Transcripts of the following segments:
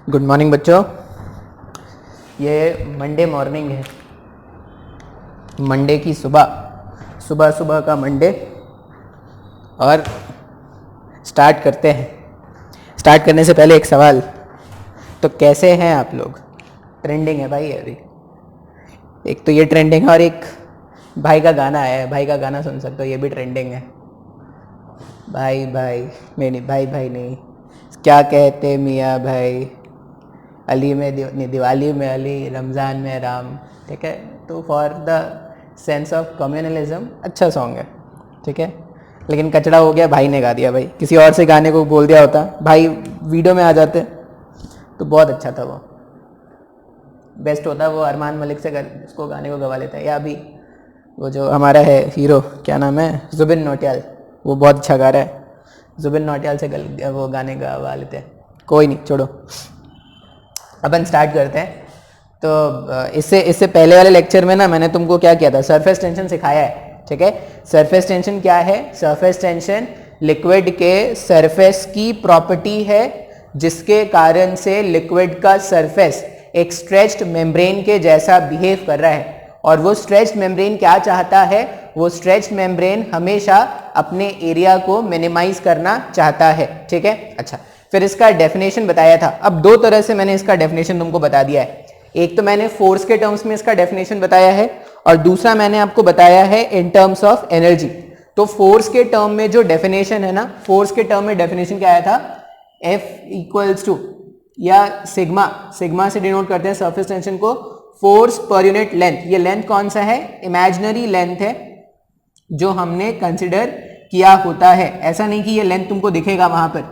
Good morning बच्चों। ये Monday morning है, मंडे की सुबह का मंडे। और स्टार्ट करते हैं। स्टार्ट करने से पहले एक सवाल, तो कैसे हैं आप लोग? ट्रेंडिंग है भाई अभी, एक तो ये ट्रेंडिंग है और एक भाई का गाना आया है, भाई का गाना सुन सकते हो, ये भी ट्रेंडिंग है। भाई भाई नहीं, भाई भाई नहीं, क्या कहते मियाँ भाई, अली में दिवाली में अली, रमज़ान में राम। ठीक है, तो for the sense of communalism अच्छा सॉन्ग है, ठीक है। लेकिन कचड़ा हो गया, भाई ने गा दिया। भाई किसी और से गाने को बोल दिया होता, भाई वीडियो में आ जाते तो बहुत अच्छा था। वो बेस्ट होता, वो अरमान मलिक से उसको गाने को गवा लेता है। या अभी वो जो हमारा है हीरो, क्या नाम है, जुबिन नौटियाल, वो बहुत अच्छा गा रहा है। जुबिन नौटियाल से वो गाने गवा लेते हैं। कोई नहीं, छोड़ो, अपन स्टार्ट करते हैं। तो इससे पहले वाले लेक्चर में ना मैंने तुमको क्या किया था, सरफेस टेंशन सिखाया है, ठीक है। सरफेस टेंशन क्या है? सरफेस टेंशन लिक्विड के सरफेस की प्रॉपर्टी है, जिसके कारण से लिक्विड का सरफेस एक स्ट्रेच्ड मेम्ब्रेन के जैसा बिहेव कर रहा है। और वो स्ट्रेच्ड मेम्ब्रेन क्या चाहता है? वो स्ट्रेच्ड मेम्ब्रेन हमेशा अपने एरिया को मिनिमाइज करना चाहता है, ठीक है। अच्छा, फिर इसका डेफिनेशन बताया था। अब दो तरह से मैंने इसका डेफिनेशन तुमको बता दिया है। एक तो मैंने फोर्स के टर्म्स में इसका डेफिनेशन बताया है, और दूसरा मैंने आपको बताया है इन टर्म्स ऑफ एनर्जी। तो फोर्स के टर्म में जो डेफिनेशन है ना, फोर्स के टर्म में डेफिनेशन क्या आया था? F इक्वल्स टू, या सिग्मा से डिनोट करते हैं सरफेस टेंशन को, फोर्स पर यूनिट लेंथ। ये लेंथ कौन सा है? इमेजिनरी लेंथ है, जो हमने कंसिडर किया होता है। ऐसा नहीं कि ये लेंथ तुमको दिखेगा वहां पर।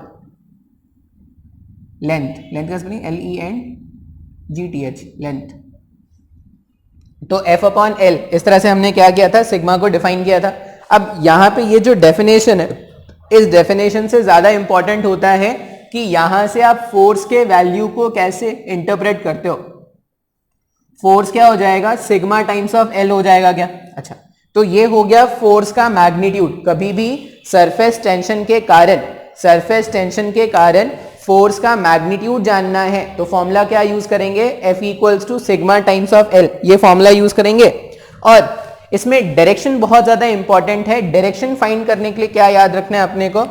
लेंथ का स्पेलिंग LENGTH, लेंथ। तो F अपॉन L, इस तरह से हमने क्या किया था, सिग्मा को डिफाइन किया था। अब यहां पे ये जो डेफिनेशन है, इस डेफिनेशन से ज्यादा इंपॉर्टेंट होता है कि यहां से आप फोर्स के वैल्यू को कैसे इंटरप्रेट करते हो। फोर्स क्या हो जाएगा? सिग्मा टाइम्स ऑफ L हो जाएगा क्या? अच्छा, तो ये हो गया फोर्स का मैग्नीट्यूड। कभी भी सरफेस टेंशन के कारण फोर्स का मैग्नीट्यूड जानना है तो फॉर्मूला क्या यूज करेंगे? F equals to sigma times of L, ये फॉर्मूला यूज करेंगे। और इसमें डायरेक्शन बहुत ज्यादा इंपॉर्टेंट है। डायरेक्शन फाइंड करने के लिए क्या याद रखना है अपने को?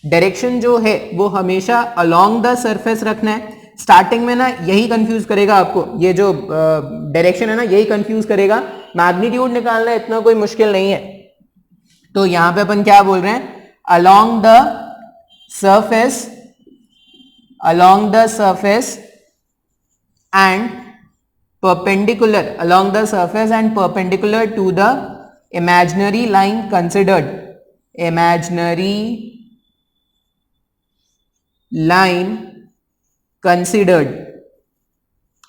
डायरेक्शन जो है वो हमेशा अलोंग द सरफेस रखना है। स्टार्टिंग में ना यही कंफ्यूज करेगा आपको, ये जो डायरेक्शन है ना यही कंफ्यूज करेगा। मैग्नीट्यूड निकालना इतना कोई मुश्किल नहीं है। तो यहां पे अपन क्या बोल रहे हैं? Along the surface and perpendicular to the imaginary line considered.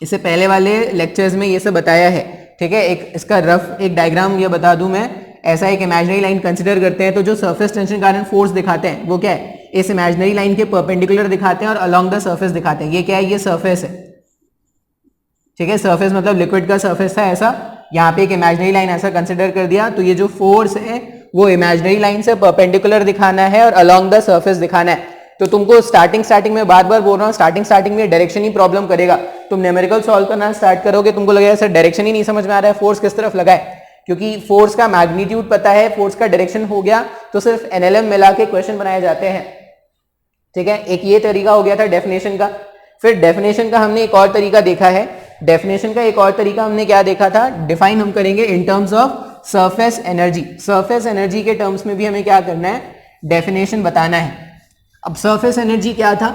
इसे पहले वाले लेक्चर्स में ये सब बताया है, ठीक है। एक इसका रफ एक डायग्राम ये बता दूं मैं। ऐसा एक इमेजिनरी लाइन कंसिडर करते हैं, तो जो सरफेस टेंशन कारण फोर्स दिखाते हैं वो क्या है? इस इमेजिनरी लाइन के परपेंडिकुलर दिखाते हैं और अलोंग द सरफेस दिखाते हैं। ये क्या है? ये सरफेस है, ठीक है। सरफेस मतलब लिक्विड का सरफेस था ऐसा, यहाँ पे एक इमेजिनरी लाइन ऐसा कंसिडर कर दिया, तो ये जो फोर्स है वो इमेजिनरी लाइन से परपेंडिकुलर दिखाना है और अलोंग द सरफेस दिखाना है। तो तुमको स्टार्टिंग में बार बार बोल रहा हूँ, स्टार्टिंग में डायरेक्शन ही प्रॉब्लम करेगा। तुम न्यूमेरिकल सॉल्व करना स्टार्ट करोगे, तुमको लगेगा सर डायरेक्शन ही नहीं समझ में आ रहा है, फोर्स किस तरफ लगाए। क्योंकि फोर्स का मैग्नीट्यूड पता है, फोर्स का डायरेक्शन हो गया, तो सिर्फ NLM मिला के क्वेश्चन बनाए जाते हैं, ठीक है। एक ये तरीका हो गया था डेफिनेशन का। फिर डेफिनेशन का हमने एक और तरीका देखा है। डेफिनेशन का एक और तरीका हमने क्या देखा था? डिफाइन हम करेंगे in terms of surface energy. Surface energy के टर्म्स में भी हमें क्या करना है? डेफिनेशन बताना है। अब सरफेस एनर्जी क्या था?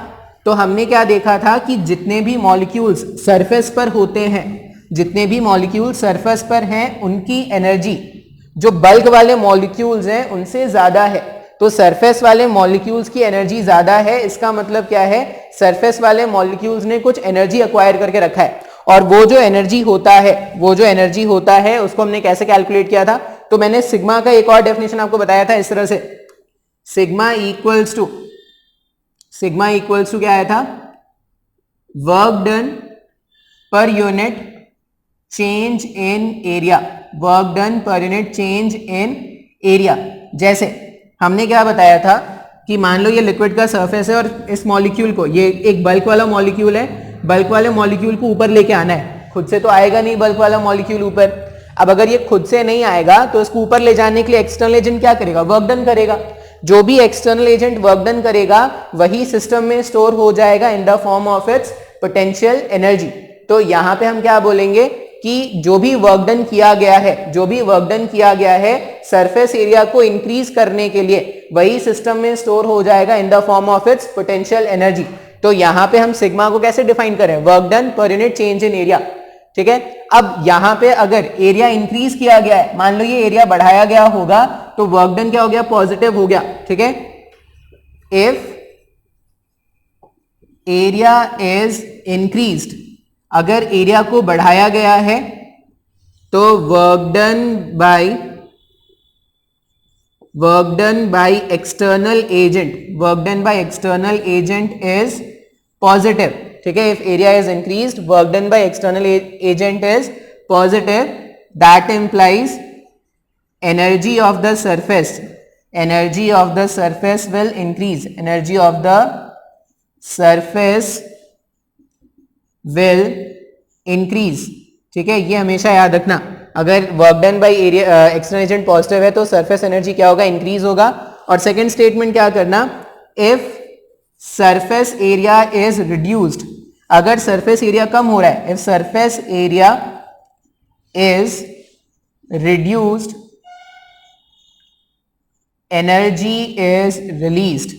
तो हमने क्या देखा था कि जितने भी मॉलिक्यूल्स सरफेस पर होते हैं, जितने भी मॉलिक्यूल सरफेस पर हैं, उनकी एनर्जी जो बल्क वाले मॉलिक्यूल्स हैं उनसे ज्यादा है। तो सरफेस वाले मॉलिक्यूल्स की एनर्जी ज्यादा है, इसका मतलब क्या है? सरफेस वाले मॉलिक्यूल्स ने कुछ एनर्जी एक्वायर करके रखा है। और वो जो एनर्जी होता है उसको हमने कैसे कैलकुलेट किया था? तो मैंने सिग्मा का एक और डेफिनेशन आपको बताया था इस तरह से। सिग्मा इक्वल्स टू क्या आया था? Work done per unit change in area. जैसे हमने क्या बताया था कि मान लो ये लिक्विड का सरफेस है और इस मॉलिक्यूल को, ये एक बल्क वाला मॉलिक्यूल है, बल्क वाले मॉलिक्यूल को ऊपर लेके आना है, खुद से तो आएगा नहीं बल्क वाला मॉलिक्यूल ऊपर। अब अगर ये खुद से नहीं आएगा तो इसको ऊपर ले जाने के लिए एक्सटर्नल एजेंट क्या करेगा, वर्क डन करेगा। जो भी एक्सटर्नल एजेंट वर्क डन करेगा वही सिस्टम में स्टोर हो जाएगा in the form of its potential energy. तो यहां पे हम क्या बोलेंगे कि जो भी वर्क डन किया गया है, जो भी वर्क डन किया गया है सरफेस एरिया को इंक्रीज करने के लिए, वही सिस्टम में स्टोर हो जाएगा in the form of its potential energy. तो यहां पे हम सिग्मा को कैसे डिफाइन करें, work done per unit change in area. ठीक है, अब यहां पे अगर एरिया इंक्रीज किया गया है, मान लो ये एरिया बढ़ाया गया होगा तो वर्क डन क्या हो गया, पॉजिटिव हो गया। ठीक है, इफ एरिया इज इंक्रीज्ड, अगर एरिया को बढ़ाया गया है तो work done by external agent is positive. ठीक है, if area is increased work done by external agent is positive, that implies energy of the surface will increase, energy of the surface will increase. ठीक है, ये हमेशा याद रखना, अगर work done by area external agent positive है तो surface energy क्या होगा, इंक्रीज होगा। और सेकंड स्टेटमेंट क्या करना, if surface area is reduced, अगर सरफेस एरिया कम हो रहा है, if surface area is reduced energy is released.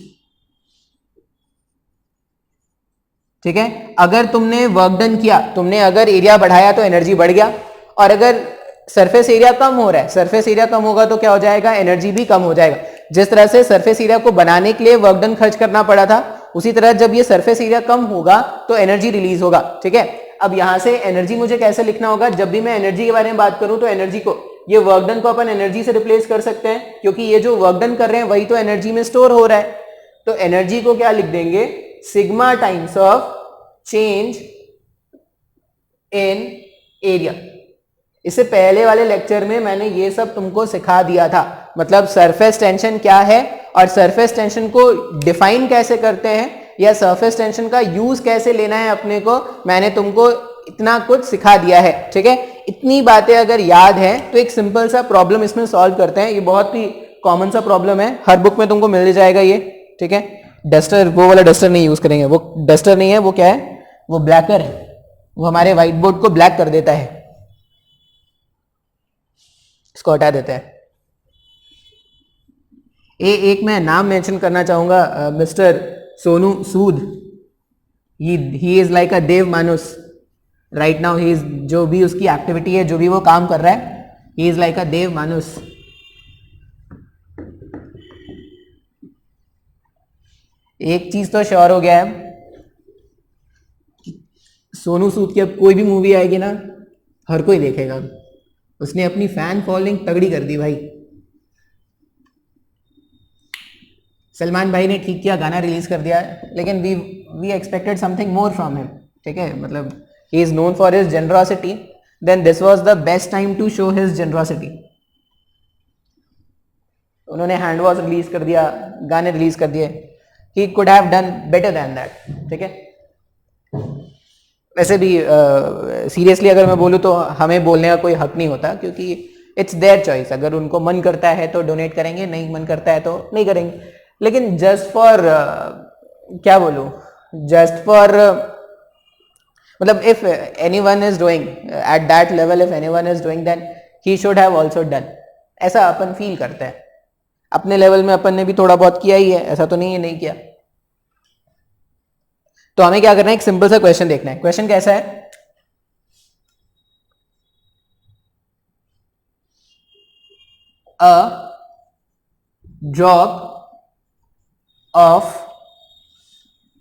ठीक है, अगर तुमने वर्क डन किया, तुमने अगर एरिया बढ़ाया तो एनर्जी बढ़ गया, और अगर सरफेस एरिया कम हो रहा है, सरफेस एरिया कम होगा तो क्या हो जाएगा, एनर्जी भी कम हो जाएगा। जिस तरह से सरफेस एरिया को बनाने के लिए वर्क डन खर्च करना पड़ा था, उसी तरह जब ये सरफेस एरिया कम होगा तो एनर्जी रिलीज होगा। ठीक है, अब यहां से एनर्जी मुझे कैसे लिखना होगा, जब भी मैं एनर्जी के बारे में बात करूं तो एनर्जी को, ये वर्क डन को अपन एनर्जी से रिप्लेस कर सकते हैं, क्योंकि ये जो वर्क डन कर रहे हैं वही तो एनर्जी में स्टोर हो रहा है। तो एनर्जी को क्या लिख देंगे, sigma times of change in area. इससे पहले वाले लेक्चर में मैंने ये सब तुमको सिखा दिया था, मतलब सरफेस टेंशन क्या है और सरफेस टेंशन को डिफाइन कैसे करते हैं, या सरफेस टेंशन का यूज कैसे लेना है अपने को, मैंने तुमको इतना कुछ सिखा दिया है। ठीक है, इतनी बातें अगर याद है तो एक सिंपल सा प्रॉब्लम इसमें सॉल्व करते हैं। ये बहुत ही कॉमन सा प्रॉब्लम है, हर बुक में तुमको मिल जाएगा ये। ठीक है, डस्टर, वो वाला डस्टर नहीं यूज करेंगे, वो डस्टर नहीं है, वो क्या है, वो ब्लैकर है, वो हमारे व्हाइट बोर्ड को ब्लैक कर देता है, इसको हटा देता है। एक मैं नाम मेंशन करना चाहूंगा, mister Sonu Sood, he is like a देव मानुस राइट नाउ। ही इज, जो भी उसकी एक्टिविटी है, जो भी वो काम कर रहा है, ही इज लाइक अ देव मानुस। एक चीज तो श्योर हो गया है, सोनू सूद की अब कोई भी मूवी आएगी ना, हर कोई देखेगा। उसने अपनी फैन फॉलोइंग तगड़ी कर दी भाई। सलमान भाई ने ठीक किया, गाना रिलीज कर दिया, लेकिन we expected something more from him. ठीक है, मतलब he is known for his generosity, then this was the best time to show his generosity. उन्होंने हैंड वॉश रिलीज कर दिया, गाने रिलीज कर दिए, he could have done better than that. ठीक है, वैसे भी सीरियसली अगर मैं बोलूँ तो हमें बोलने का कोई हक नहीं होता, क्योंकि इट्स देयर चॉइस। अगर उनको मन करता है तो डोनेट करेंगे, नहीं मन करता है तो नहीं करेंगे। लेकिन जस्ट फॉर क्या बोलूँ, जस्ट फॉर मतलब if anyone is doing at that level, if anyone is doing then he should have also done, ऐसा अपन फील करते हैं। अपने लेवल में अपन ने भी थोड़ा बहुत किया ही है, ऐसा तो नहीं है नहीं किया। तो हमें क्या करना है, एक सिंपल सा क्वेश्चन देखना है। क्वेश्चन कैसा है, a drop of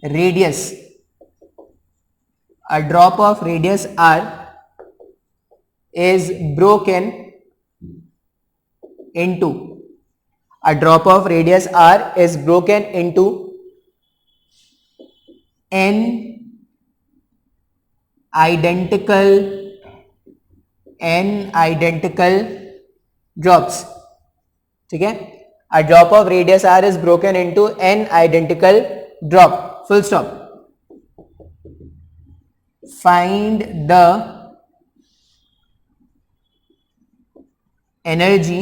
radius, a drop of radius r is broken into, a drop of radius r is broken into n identical drops. ठीक है, a drop of radius r is broken into n identical drop, full stop. Find the energy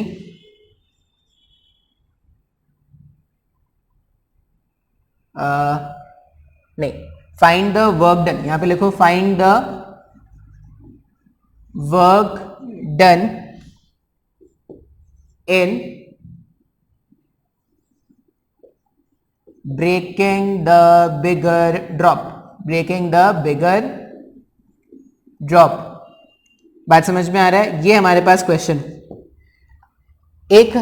नहीं, find the work done, यहां पे लिखो find the work done in breaking the bigger drop, breaking the bigger drop. बात समझ में आ रहा है? ये हमारे पास क्वेश्चन, एक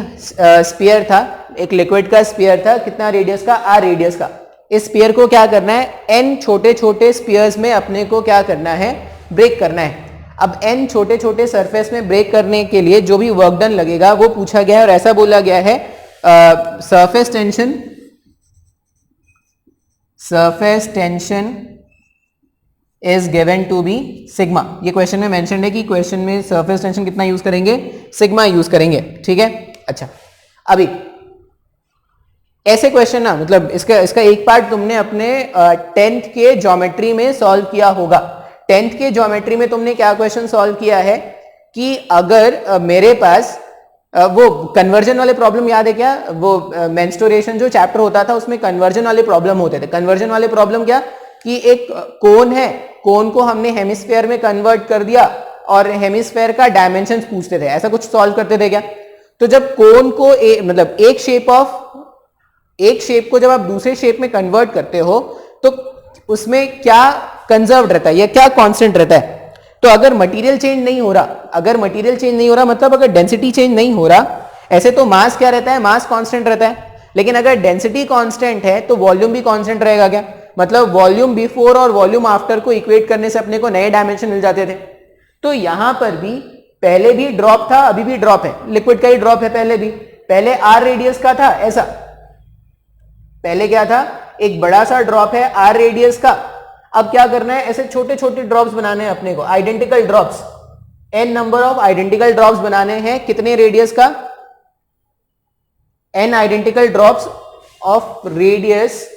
स्पीयर था, एक लिक्विड का स्पीयर था, कितना रेडियस का? आर रेडियस का। इस स्पीयर को क्या करना है? एन छोटे छोटे स्पीयर्स में अपने को क्या करना है? ब्रेक करना है। अब एन छोटे छोटे सरफेस में ब्रेक करने के लिए जो भी वर्क डन लगेगा वो पूछा गया है, और ऐसा बोला गया है surface tension is given to be sigma. ये क्वेश्चन में मेंशन है कि क्वेश्चन में सरफेस टेंशन कितना यूज करेंगे? सिग्मा यूज करेंगे, ठीक है। अच्छा, अभी ऐसे क्वेश्चन ना, मतलब इसका एक पार्ट तुमने अपने 10th के ज्योमेट्री में सॉल्व किया होगा। 10th के ज्योमेट्री में तुमने क्या क्वेश्चन सॉल्व किया है कि अगर मेरे पास वो कन्वर्जन वाले प्रॉब्लम याद है क्या? वो मेंस्ट्रुएशन जो चैप्टर होता था उसमें कन्वर्जन वाले प्रॉब्लम होते थे। कन्वर्जन वाले प्रॉब्लम क्या कि एक कोन है, कोन को हमने हेमिस्फीयर में कन्वर्ट कर दिया और हेमिस्फीयर का डायमेंशंस पूछते थे, ऐसा कुछ सॉल्व करते थे क्या? तो जब कोन को मतलब एक शेप को जब आप दूसरे शेप में कन्वर्ट करते हो तो उसमें क्या कंजर्व्ड रहता है या क्या कांस्टेंट रहता है? तो अगर मटेरियल चेंज नहीं हो रहा, मतलब अगर डेंसिटी चेंज नहीं हो रहा, ऐसे तो मास क्या रहता है? मास कांस्टेंट रहता है। लेकिन अगर डेंसिटी कांस्टेंट है तो वॉल्यूम भी कांस्टेंट रहेगा क्या? मतलब वॉल्यूम बिफोर और वॉल्यूम आफ्टर को इक्वेट करने से अपने को नए डायमेंशन मिल जाते थे। तो यहां पर भी पहले भी ड्रॉप था, अभी भी ड्रॉप है, लिक्विड का ही ड्रॉप है। पहले आर रेडियस का था, ऐसा पहले क्या था? एक बड़ा सा ड्रॉप है आर रेडियस का। अब क्या करना है? ऐसे छोटे छोटे ड्रॉप्स बनाने हैं अपने को, identical drops, n number of identical drops बनाने हैं। कितने रेडियस का? N identical drops of radius,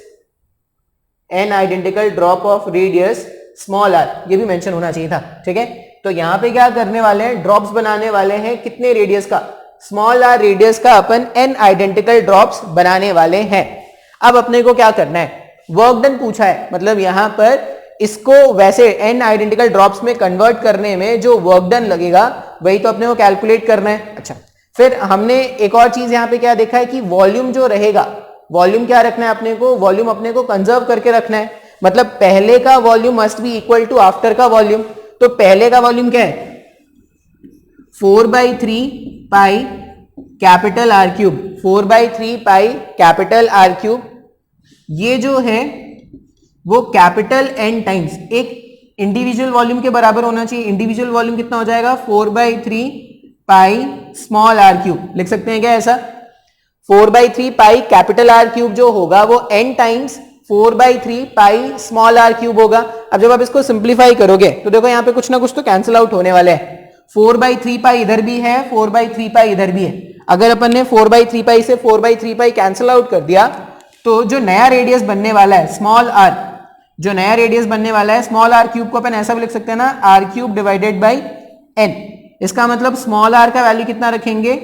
n identical drop of radius small r, ये भी मेंशन होना चाहिए था, ठीक है। तो यहां पे क्या करने वाले हैं? ड्रॉप्स बनाने वाले हैं। कितने रेडियस का? स्मॉल आर रेडियस का अपन एन आइडेंटिकल ड्रॉप्स बनाने वाले हैं। अब अपने को क्या करना है? वर्क डन पूछा है, मतलब यहां पर इसको वैसे एन आइडेंटिकल ड्रॉप्स में कन्वर्ट करने में जो वर्क डन लगेगा वही तो अपने को कैलकुलेट करना है। अच्छा, फिर हमने एक और चीज यहां पे क्या देखा है कि वॉल्यूम जो रहेगा, वॉल्यूम क्या रखना है अपने को? वॉल्यूम अपने को कंजर्व करके रखना है। मतलब पहले का volume must be equal to after का वॉल्यूम। तो पहले का वॉल्यूम क्या है? 4/3 pi capital R cube, 4/3 pi capital R cube. ये जो है वो कैपिटल एन टाइम्स एक इंडिविजुअल वॉल्यूम के बराबर होना चाहिए। इंडिविजुअल वॉल्यूम कितना हो जाएगा? 4/3 पाई स्मॉल आर क्यूब। लिख सकते हैं क्या ऐसा? 4/3 पाई कैपिटल आर क्यूब जो होगा वो n times 4/3 pi small r cube होगा। अब जब आप इसको सिंप्लीफाई करोगे तो देखो यहाँ पे कुछ ना कुछ तो कैंसिल आउट होने वाले हैं। 4/3 पाई इधर भी है, 4/3 पाई इधर भी है। अगर अपन ने 4/3 पाई से 4/3 पाई कैंसिल आउट कर दिया तो जो नया रेडियस बनने वाला है स्मॉल आर, जो नया रेडियस बनने वाला है स्मॉल आर क्यूब को अपन ऐसा भी लिख सकते हैं ना, r cube divided by n. इसका मतलब स्मॉल आर का वैल्यू कितना रखेंगे?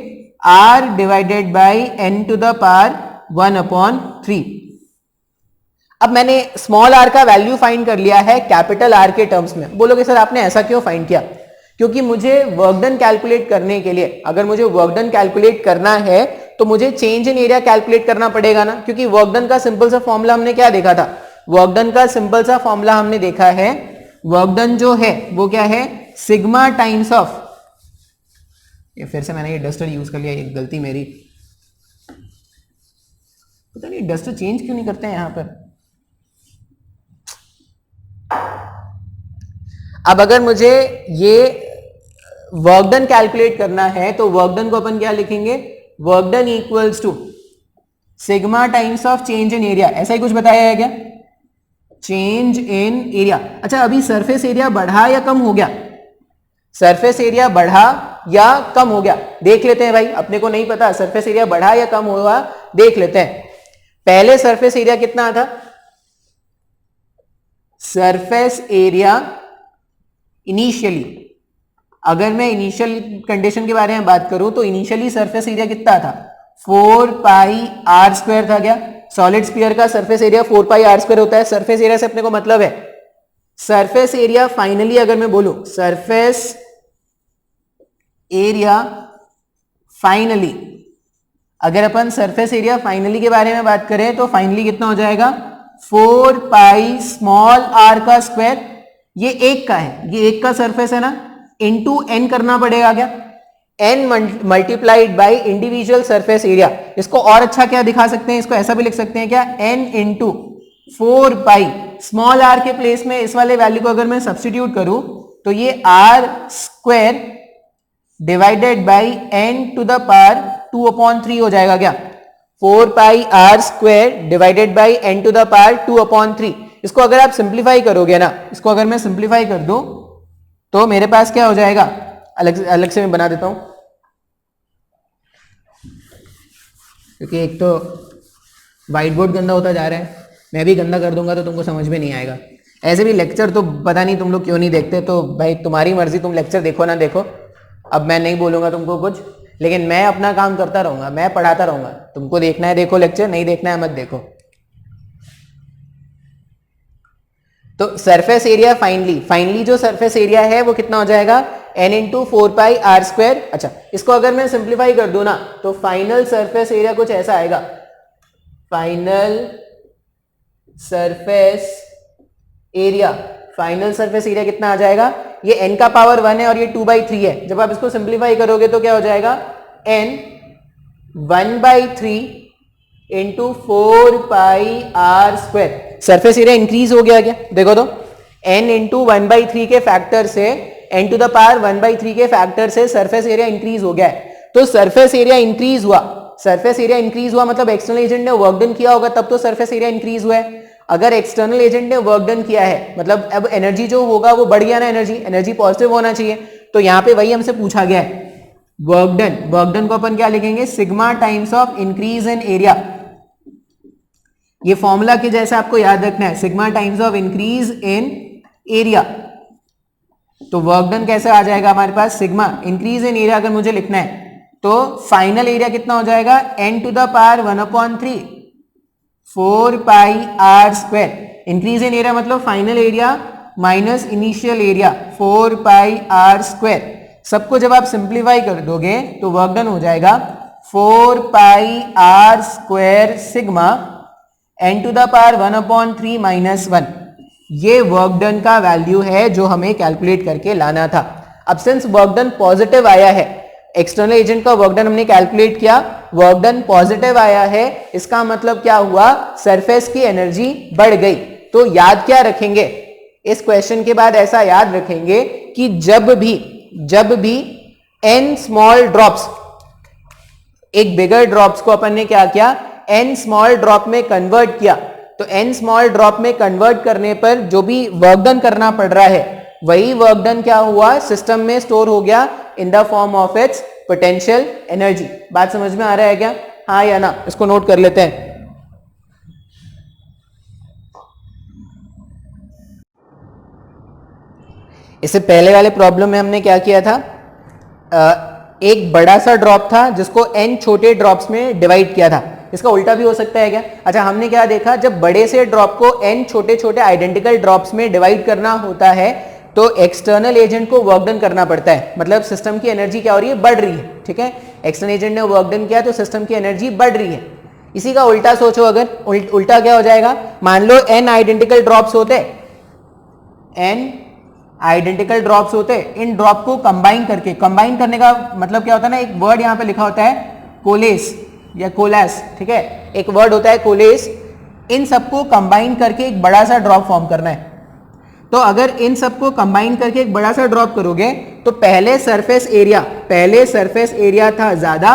R divided by N to the power 1/3। अब मैंने स्मॉल आर का वैल्यू फाइंड कर लिया है कैपिटल आर के टर्म्स में। बोलोगे सर आपने ऐसा क्यों फाइंड किया? क्योंकि मुझे वर्क डन कैलकुलेट करने के लिए, अगर मुझे वर्क डन कैलकुलेट करना है तो मुझे चेंज इन एरिया कैलकुलेट करना पड़ेगा ना। क्योंकि वर्क डन का सिंपल सा फॉर्मूला हमने क्या देखा था? वर्क डन का सिंपल सा फॉर्मूला हमने देखा है, वर्क डन जो है वो क्या है? सिग्मा टाइम्स ऑफ, ये फिर से मैंने ये डस्टर यूज कर लिया, ये गलती मेरी। पता नहीं डस्टर चेंज क्यों नहीं करते हैं यहां पर। अब अगर मुझे ये वर्क डन कैलकुलेट करना है तो वर्क डन को अपन क्या लिखेंगे? Work done equals to sigma times of change in area. ऐसा ही कुछ बताया है क्या? Change in area. अच्छा, अभी सरफेस एरिया बढ़ा या कम हो गया? सरफेस एरिया बढ़ा या कम हो गया देख लेते हैं भाई। अपने को नहीं पता सरफेस एरिया बढ़ा या कम हुआ, देख लेते हैं। पहले सरफेस एरिया कितना था? सरफेस एरिया इनिशियली, अगर मैं इनिशियल कंडीशन के बारे में बात करूं तो इनिशियली सरफेस एरिया कितना था, 4 पाई आर स्क्वायर था क्या। सॉलिड स्फीयर का surface area 4 pi are square होता है। सरफेस एरिया से अपने को मतलब है सरफेस एरिया फाइनली, अगर मैं बोलूं सरफेस एरिया फाइनली, अगर अपन सरफेस एरिया फाइनली के बारे में बात करें तो फाइनली कितना हो जाएगा, 4 पाई स्मॉल आर का स्क्वायर, ये एक का है, ये एक का सरफेस है ना, इनटू एन करना पड़ेगा क्या, n multiplied by individual surface area. इसको और अच्छा क्या दिखा सकते हैं, इसको ऐसा भी लिख सकते हैं क्या, n into 4 pi, small r के प्लेस में इस वाले वैल्यू को अगर मैं सब्स्टिट्यूट करूं तो ये R square divided by N to the power 2/3 हो जाएगा क्या, 4 pi are square divided by N to the power 2/3। इसको अगर आप सिंप्लीफाई करोगे ना, इसको अगर मैं सिंप्लीफाई कर दूं तो मेरे पास क्या हो जाएगा, अलग से मैं बना देता हूं, क्योंकि एक तो व्हाइट बोर्ड गंदा होता जा रहा है, मैं भी गंदा कर दूंगा तो तुमको समझ में नहीं आएगा। ऐसे भी लेक्चर तो पता नहीं तुम लोग क्यों नहीं देखते, तो भाई तुम्हारी मर्जी, तुम लेक्चर देखो ना देखो, अब मैं नहीं बोलूंगा तुमको कुछ, लेकिन मैं अपना काम करता रहूंगा, मैं पढ़ाता रहूंगा, तुमको देखना है देखो लेक्चर, नहीं देखना है मत देखो। तो सरफेस एरिया फाइनली जो सरफेस एरिया है वो कितना हो जाएगा, n into 4 pi are square. अच्छा, इसको अगर मैं सिंप्लीफाई कर दूं ना तो फाइनल सरफेस एरिया कुछ ऐसा आएगा, फाइनल सरफेस एरिया कितना आ जाएगा, ये n का पावर 1 है और ये 2/3 है। जब आप इसको सिंप्लीफाई करोगे तो क्या हो जाएगा, n 1/3 into 4 pi are square. Surface area increase हो गया क्या, देखो तो n इंटू 1/3 के फैक्टर से, n टू द पावर 1/3 के फैक्टर से सरफेस एरिया इंक्रीज हो गया है। तो सरफेस एरिया इंक्रीज हुआ मतलब एक्सटर्नल एजेंट ने वर्क डन किया होगा, तब तो सरफेस एरिया इंक्रीज हुआ है। अगर एक्सटर्नल एजेंट ने वर्क डन किया है मतलब अब एनर्जी जो होगा वो बढ़ गया ना, एनर्जी पॉजिटिव होना चाहिए। तो यहां पे वही हमसे पूछा गया है, वर्क डन को अपन क्या लिखेंगे, sigma times of increase in area. ये फॉर्मूला के जैसे आपको याद रखना है, sigma times of increase in area. तो वर्क डन कैसे आ जाएगा हमारे पास, सिग्मा इंक्रीज इन एरिया अगर मुझे लिखना है तो फाइनल एरिया कितना हो जाएगा, n to the power 1/3 4 pi are square. Increase in area मतलब final area minus initial area 4 pi are square. सबको जब आप सिंप्लीफाई कर दोगे तो वर्क डन हो जाएगा 4 pi are square sigma n to the power 1/3 minus 1। ये वर्क डन का वैल्यू है जो हमें कैलकुलेट करके लाना था। अब सिंस वर्क डन पॉजिटिव आया है, एक्सटर्नल एजेंट का वर्क डन हमने कैलकुलेट किया, वर्क डन पॉजिटिव आया है, इसका मतलब क्या हुआ, सरफेस की एनर्जी बढ़ गई। तो याद क्या रखेंगे इस क्वेश्चन के बाद, ऐसा याद रखेंगे कि जब भी n स्मॉल ड्रॉप्स, एक बिगर ड्रॉप्स को अपन ने क्या किया, n स्मॉल ड्रॉप में कन्वर्ट किया, तो n स्मॉल ड्रॉप में कन्वर्ट करने पर जो भी वर्क डन करना पड़ रहा है वही वर्क डन क्या हुआ, सिस्टम में स्टोर हो गया in the form of its potential energy. बात समझ में आ रहा है क्या, हाँ या ना, इसको नोट कर लेते हैं। इससे पहले वाले प्रॉब्लम में हमने क्या किया था, एक बड़ा सा ड्रॉप था जिसको n छोटे ड्रॉप्स में डिवाइड किया था। इसका उल्टा भी हो सकता है क्या, अच्छा हमने क्या देखा, जब बड़े से ड्रॉप को n छोटे छोटे आइडेंटिकल ड्रॉप्स में डिवाइड करना होता है तो एक्सटर्नल एजेंट को वर्क डन करना पड़ता है, मतलब सिस्टम की एनर्जी क्या हो रही है, बढ़ रही है। ठीक है, एक्सटर्नल एजेंट ने वर्क डन किया तो सिस्टम की एनर्जी बढ़ रही है। इसी का उल्टा सोचो, अगर उल्टा क्या हो जाएगा, मान लो n आइडेंटिकल ड्रॉप्स होते, n आइडेंटिकल ड्रॉप्स होते, इन ड्रॉप को कंबाइन करने का मतलब क्या होता है ना, एक वर्ड यहां पे लिखा होता है कोलेस या कोलास, ठीक है, एक वर्ड होता है कोलेस। इन सबको कंबाइन करके एक बड़ा सा ड्रॉप फॉर्म करना है। तो अगर इन सबको कंबाइन करके एक बड़ा सा ड्रॉप करोगे तो पहले सरफेस एरिया था ज्यादा,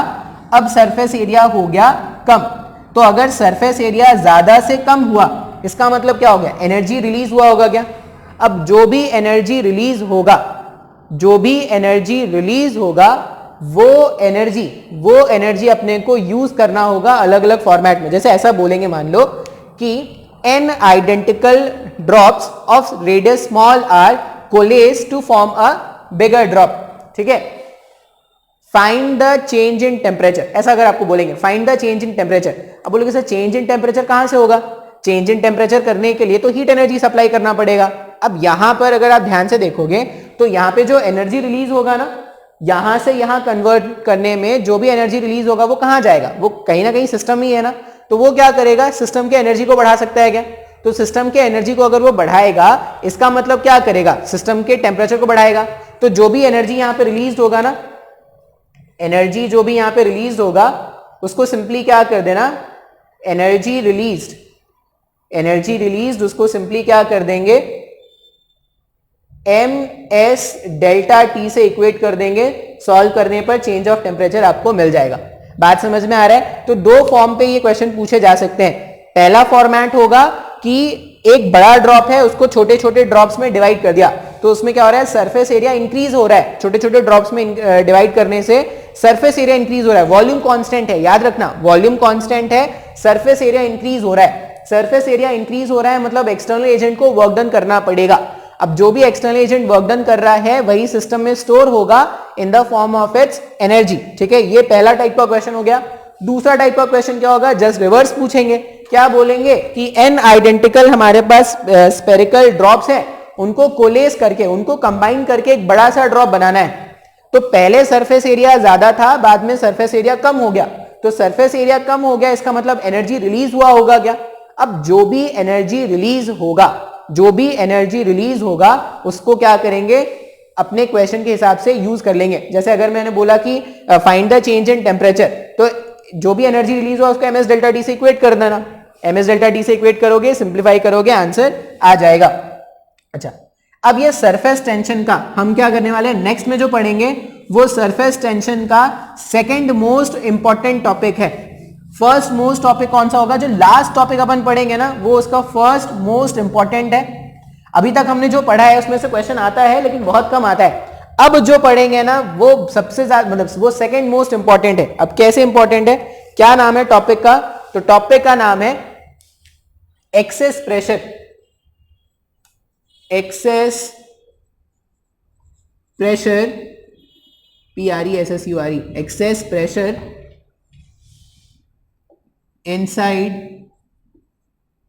अब सरफेस एरिया हो गया कम। तो अगर सरफेस एरिया ज्यादा से कम हुआ, इसका मतलब क्या हो गया, एनर्जी रिलीज हुआ होगा क्या। अब जो भी एनर्जी रिलीज होगा वो एनर्जी अपने को यूज करना होगा अलग अलग फॉर्मेट में। जैसे ऐसा बोलेंगे, मान लो कि n identical drops of radius small r coalesce to form a bigger drop, ठीक है। Find the change in temperature, ऐसा अगर आपको बोलेंगे find the change in temperature, अब बोलोगे सर चेंज इन टेम्परेचर कहां से होगा? चेंज इन टेम्परेचर करने के लिए तो हीट एनर्जी सप्लाई करना पड़ेगा। अब यहां पर अगर आप ध्यान से देखोगे तो यहां पे जो एनर्जी रिलीज होगा ना, यहां से यहां कन्वर्ट करने में जो भी एनर्जी रिलीज होगा वो कहां जाएगा? वो कहीं ना कहीं सिस्टम ही है ना, तो वो क्या करेगा? सिस्टम के एनर्जी को बढ़ा सकता है क्या? तो सिस्टम के एनर्जी को अगर वो बढ़ाएगा, इसका मतलब क्या करेगा? सिस्टम के टेम्परेचर को बढ़ाएगा। तो जो भी एनर्जी यहां पे रिलीज होगा ना, एनर्जी जो भी यहां पे रिलीज होगा उसको सिंपली क्या कर देना, एनर्जी रिलीज्ड उसको सिंपली क्या कर देंगे, एम एस डेल्टा टी से इक्वेट कर देंगे। सॉल्व करने पर चेंज ऑफ टेम्परेचर आपको मिल जाएगा। बात समझ में आ रहा है? तो दो फॉर्म पे ये क्वेश्चन पूछे जा सकते हैं। पहला फॉर्मेट होगा कि एक बड़ा ड्रॉप है, उसको छोटे छोटे ड्रॉप्स में डिवाइड कर दिया, तो उसमें क्या हो रहा है? सरफेस एरिया इंक्रीज हो रहा है। छोटे छोटे ड्रॉप्स में डिवाइड करने से सरफेस एरिया इंक्रीज हो रहा है। वॉल्यूम कांस्टेंट है, याद रखना, वॉल्यूम कांस्टेंट है, सरफेस एरिया इंक्रीज हो रहा है। सरफेस एरिया इंक्रीज हो रहा है मतलब एक्सटर्नल एजेंट को वर्क डन करना पड़ेगा। अब जो भी एक्सटर्नल एजेंट वर्क डन कर रहा है वही सिस्टम में स्टोर होगा in the form of its energy, ठीक है। ये पहला टाइप का क्वेश्चन हो गया। दूसरा टाइप का क्वेश्चन क्या होगा? जस्ट रिवर्स पूछेंगे। क्या बोलेंगे कि n आइडेंटिकल हमारे पास स्फेरिकल ड्रॉप्स है, उनको कोलेस करके, उनको कंबाइन करके एक बड़ा सा ड्रॉप बनाना है। तो पहले सरफेस एरिया ज्यादा था, बाद में सरफेस एरिया कम हो गया। तो सरफेस एरिया कम हो गया, इसका मतलब एनर्जी रिलीज हुआ होगा क्या? अब जो भी एनर्जी रिलीज होगा उसको क्या करेंगे? अपने क्वेश्चन के हिसाब से यूज कर लेंगे। जैसे अगर मैंने बोला कि find the change in temperature, तो जो भी एनर्जी रिलीज हुआ उसको ms डेल्टा टी से इक्वेट कर देना। ms डेल्टा टी से इक्वेट करोगे, सिंप्लीफाई करोगे, आंसर आ जाएगा। अच्छा, अब ये सरफेस टेंशन का हम क्या करने वाले हैं? नेक्स्ट में जो पढ़ेंगे वो सरफेस टेंशन का सेकंड मोस्ट इंपॉर्टेंट टॉपिक है। फर्स्ट मोस्ट टॉपिक कौन सा होगा? जो लास्ट टॉपिक अपन पढ़ेंगे ना, वो उसका फर्स्ट मोस्ट इंपॉर्टेंट है। अभी तक हमने जो पढ़ा है उसमें से क्वेश्चन आता है लेकिन बहुत कम आता है। अब जो पढ़ेंगे ना वो सबसे ज्यादा, मतलब वो सेकंड मोस्ट इंपॉर्टेंट है। अब कैसे इंपॉर्टेंट है? क्या नाम है टॉपिक का? तो टॉपिक का नाम है excess pressure. Excess pressure, PRESSURE, excess pressure inside,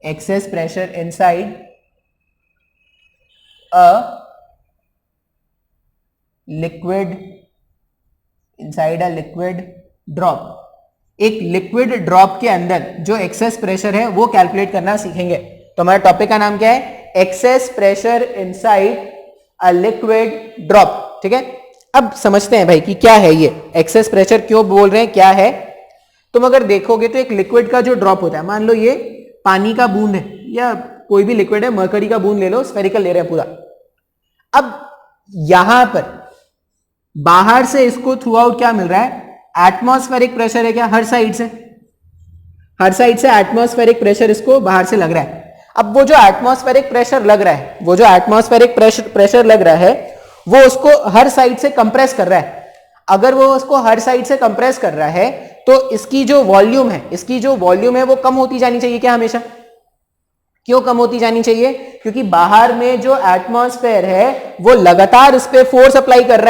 excess pressure inside a liquid, inside a liquid drop। एक लिक्विड ड्रॉप के अंदर जो एक्सेस प्रेशर है वो कैलकुलेट करना सीखेंगे। तो हमारा टॉपिक का नाम क्या है? Excess pressure inside a liquid drop, ठीक है। अब समझते हैं भाई कि क्या है ये एक्सेस प्रेशर, क्यों बोल रहे हैं, क्या है। तुम अगर देखोगे तो एक लिक्विड का जो ड्रॉप होता है, मान लो ये पानी का बूंद है या कोई भी लिक्विड है, मरकरी का बूंद ले लो, स्फेरिकल ले रहे हैं पूरा। अब यहां पर बाहर से इसको थ्रू आउट क्या मिल रहा है? एटमॉस्फेरिक प्रेशर है क्या? हर साइड से एटमॉस्फेरिक प्रेशर इसको बाहर से लग रहा है। अब वो जो एटमॉस्फेरिक प्रेशर लग रहा है, वो उसको हर साइड से कंप्रेस कर रहा है। अगर वो उसको हर साइड से कंप्रेस कर रहा है तो इसकी जो वॉल्यूम है वो कम होती जानी चाहिए क्या हमेशा? क्यों कम होती जानी चाहिए? क्योंकि बाहर में जो एटमॉस्फेयर है वो लगातार इस पे फोर्स अप्लाई कर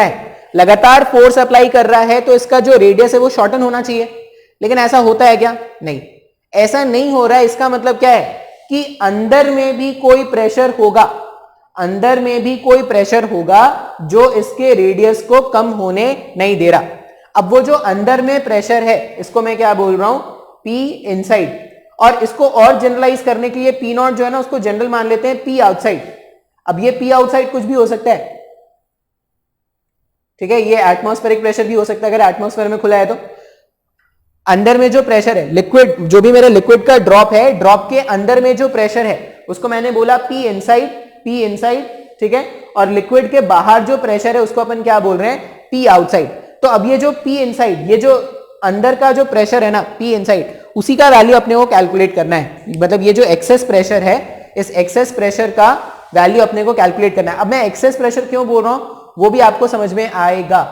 रहा है, तो इसका जो रेडियस है वो शॉर्टन होना चाहिए। लेकिन ऐसा होता है क्या? नहीं, ऐसा नहीं हो रहा है। इसका मतलब क्या है कि अंदर में भी कोई प्रेशर होगा जो इसके रेडियस को कम होने नहीं दे रहा। अब वो जो अंदर में प्रेशर है इसको मैं क्या बोल रहा हूं? P inside. और इसको और जनरलाइज करने के लिए P नॉट जो है ना उसको जनरल मान लेते हैं P आउटसाइड। अब ये P आउटसाइड कुछ भी हो सकता है, ठीक है। ये एटमॉस्फेरिक प्रेशर भी हो सकता है अगर एटमॉस्फेयर में खुला है तो। अंदर में जो प्रेशर है, लिक्विड, जो भी मेरे लिक्विड का ड्रॉप है, ड्रॉप के अंदर में जो प्रेशर है उसको मैंने बोला P इनसाइड, ठीक है। और लिक्विड के बाहर जो प्रेशर है उसको अपन क्या बोल रहे हैं? P outside. तो अब ये जो P इनसाइड, ये जो अंदर का जो प्रेशर है ना P इनसाइड, उसी का वैल्यू अपने को कैलकुलेट करना है। मतलब ये जो एक्सेस प्रेशर है, इस एक्सेस प्रेशर का वैल्यू अपने को कैलकुलेट करना है। अब मैं एक्सेस प्रेशर क्यों बोल रहा हूं वो भी आपको समझ में आएगा,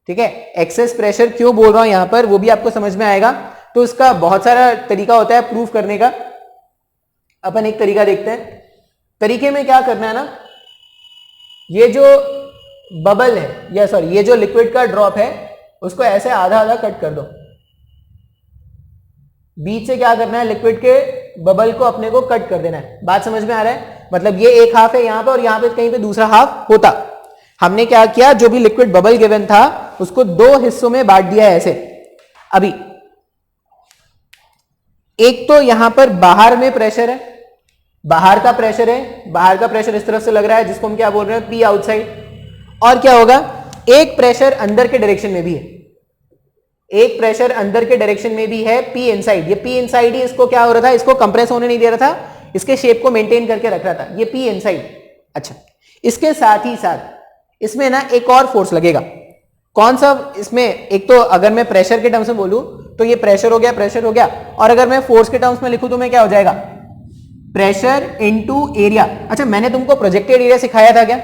ठीक है। एक्सेस प्रेशर क्यों बोल रहा हूं यहां पर वो भी आपको समझ में आएगा। तो इसका बहुत सारा तरीका होता है प्रूफ करने का। अपन एक तरीका देखते हैं। तरीके में क्या करना है ना, ये जो बबल है या सॉरी ये जो लिक्विड का ड्रॉप है उसको ऐसे आधा आधा कट कर दो। बीच से क्या करना है, लिक्विड के बबल को अपने को कट कर देना है। बात समझ में आ रहा है? मतलब ये एक हाफ है यहां पे और यहां पे कहीं पे दूसरा हाफ होता। हमने क्या किया, जो भी लिक्विड बबल गिवन था उसको दो हिस्सों में बांट दिया है ऐसे। अभी एक तो यहां पर बाहर में प्रेशर है, बाहर का प्रेशर है, बाहर का प्रेशर इस तरफ से लग रहा है जिसको हम क्या बोल रहे हैं, पी आउटसाइड। और क्या होगा, एक प्रेशर अंदर के डायरेक्शन में भी है, एक प्रेशर अंदर के डायरेक्शन में भी है, पी इनसाइड। ये पी इनसाइड ही इसको क्या हो रहा था, इसको कंप्रेस होने नहीं दे रहा था, इसके शेप को मेंटेन करके रख रहा था, ये पी इनसाइड। अच्छा, इसके साथ ही साथ इसमें ना एक और फोर्स लगेगा। कौन सा? इसमें एक तो अगर मैं प्रेशर के टर्म्स में बोलूं तो ये प्रेशर हो गया, प्रेशर हो गया। और अगर मैं फोर्स के टर्म्स में लिखूं तो मैं क्या हो जाएगा, प्रेशर इनटू एरिया। अच्छा, मैंने तुमको प्रोजेक्टेड एरिया सिखाया था क्या?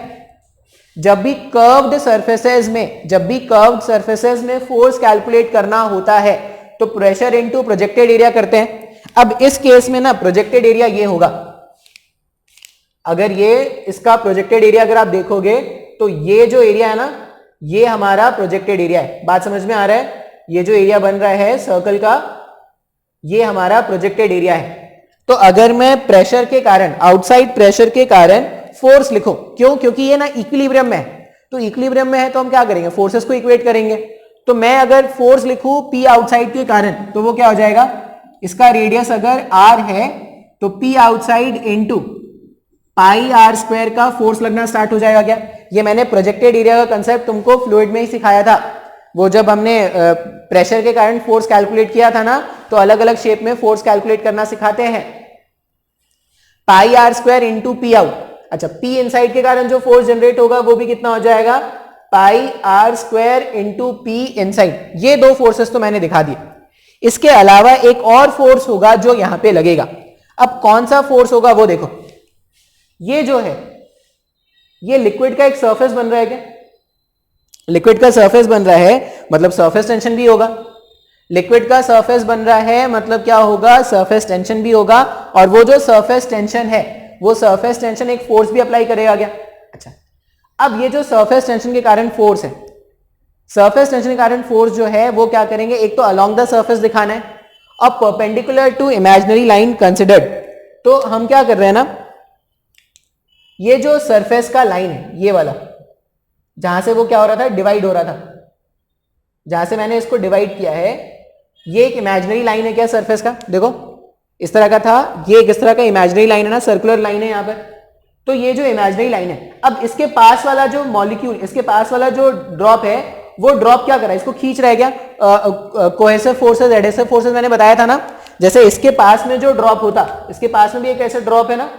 जब भी कर्व्ड सरफेसेस में, जब भी कर्व्ड सरफेसेस में फोर्स कैलकुलेट करना होता है तो प्रेशर इनटू प्रोजेक्टेड एरिया करते हैं। अब इस केस में ना प्रोजेक्टेड एरिया ये होगा, अगर ये इसका प्रोजेक्टेड एरिया अगर आप देखोगे तो ये जो एरिया है ना ये हमारा प्रोजेक्टेड एरिया है। बात समझ में आ रहा है? ये जो एरिया बन रहा है सर्कल का ये हमारा प्रोजेक्टेड एरिया है। तो अगर मैं प्रेशर के कारण, आउटसाइड प्रेशर के कारण फोर्स लिखो, क्यों? क्योंकि ये ना इक्विलिब्रियम में है, तो इक्विलिब्रियम में है तो हम क्या करेंगे, फोर्सेस को इक्वेट करेंगे। तो मैं अगर फोर्स लिखूं पी आउटसाइड के कारण तो वो क्या हो जाएगा, इसका रेडियस अगर आर है तो P outside into pi are square का फोर्स लगना स्टार्ट हो जाएगा। क्या? ये मैंने प्रोजेक्टेड एरिया का कंसेप्ट तुमको फ्लूइड में ही सिखाया था। वो जब हमने प्रेशर के कारण फोर्स कैलकुलेट किया था ना तो अलग अलग शेप में फोर्स कैलकुलेट करना सिखाते हैं। Pi are square into P out. अच्छा, पी इनसाइड के कारण जो फोर्स जनरेट होगा वो भी कितना हो जाएगा, pi are square into P inside. ये दो फोर्सेस तो मैंने दिखा दिए। इसके अलावा एक और फोर्स होगा जो यहां पे लगेगा। अब कौन सा फोर्स होगा वो देखो, ये जो है ये लिक्विड का एक सरफेस बन रहा है। क्या लिक्विड का सरफेस बन रहा है मतलब सरफेस टेंशन भी होगा। लिक्विड का सरफेस बन रहा है मतलब क्या होगा, सरफेस टेंशन भी होगा। और वो जो सरफेस टेंशन है वो सरफेस टेंशन एक फोर्स भी अप्लाई करेगा। क्या? अच्छा, अब ये जो सरफेस टेंशन के कारण फोर्स है, सरफेस टेंशन के कारण फोर्स जो है वो क्या करेंगे, एक तो अलोंग द सरफेस दिखाना है और perpendicular to imaginary line considered. तो हम क्या कर रहे हैं ना, ये जो सरफेस का लाइन है ये वाला, जहां से वो क्या हो रहा था, डिवाइड हो रहा था, जहां से मैंने इसको डिवाइड किया है ये एक इमेजिनरी लाइन है। क्या सरफेस का देखो इस तरह का था, ये एक इस तरह का इमेजिनरी लाइन है ना, सर्कुलर लाइन है यहाँ पर। तो ये जो इमेजिनरी लाइन है, अब इसके पास वाला जो मॉलिक्यूल, इसके पास वाला जो ड्रॉप है वो ड्रॉप क्या कर रहा है, इसको खींच रहा है। क्या? कोहेसिव फोर्सेस, एडहेसिव फोर्सेस मैंने बताया था ना। जैसे इसके पास में जो ड्रॉप होता, इसके पास में भी एक ऐसा ड्रॉप है ना।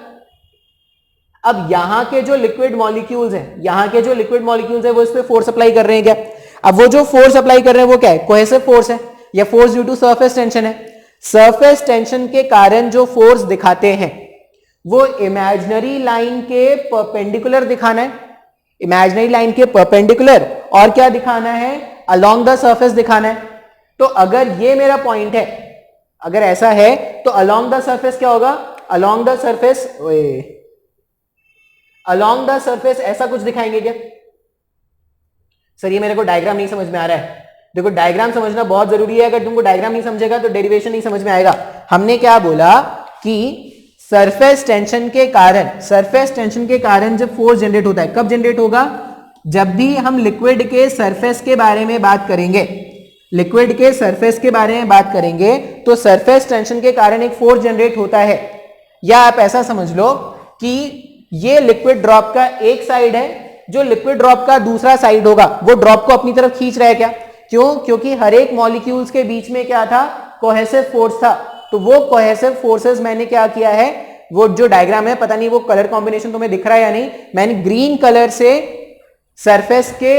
अब यहाँ के जो लिक्विड मॉलिक्यूल्स हैं, यहाँ के जो लिक्विड मॉलिक्यूल्स हैं वो इस पे फोर्स अप्लाई कर रहे हैं। क्या? अब वो जो फोर्स अप्लाई कर रहे हैं वो क्या है, कोहेसिव फोर्स है या force due to surface tension है। सरफेस टेंशन के कारण जो फोर्स दिखाते हैं वो इमेजिनरी लाइन के परपेंडिकुलर दिखाना है, इमेजिनरी लाइन के परपेंडिकुलर, और क्या दिखाना है, अलोंग द सरफेस दिखाना है। तो अगर ये मेरा पॉइंट है, अगर ऐसा है तो अलोंग द सरफेस क्या होगा, along the surface, along the surface ऐसा कुछ दिखाएंगे। क्या सर ये मेरे को डायग्राम नहीं समझ में आ रहा है। देखो डायग्राम समझना बहुत जरूरी है, अगर तुमको डायग्राम नहीं समझेगा तो डेरिवेशन नहीं समझ में आएगा। हमने क्या बोला कि सरफेस टेंशन के कारण, सरफेस टेंशन के कारण जब फोर्स जनरेट होता है, कब जनरेट होगा, जब भी हम लिक्विड के सरफेस के बारे में बात करेंगे, लिक्विड के सरफेस के बारे में बात करेंगे तो सरफेस टेंशन के कारण एक फोर्स जनरेट होता है। या आप ऐसा समझ लो कि ये लिक्विड ड्रॉप का एक साइड है, जो लिक्विड ड्रॉप का दूसरा साइड होगा वो ड्रॉप को अपनी तरफ खींच रहा है। क्या? क्यों? क्योंकि हर एक मॉलिक्यूल्स के बीच में क्या था, कोहेसिव फोर्स था। तो वो कोहेसिव फोर्सेस मैंने क्या किया है, वो जो डायग्राम है, पता नहीं वो कलर कॉम्बिनेशन तुम्हें दिख रहा है या नहीं, मैंने ग्रीन कलर से सरफेस के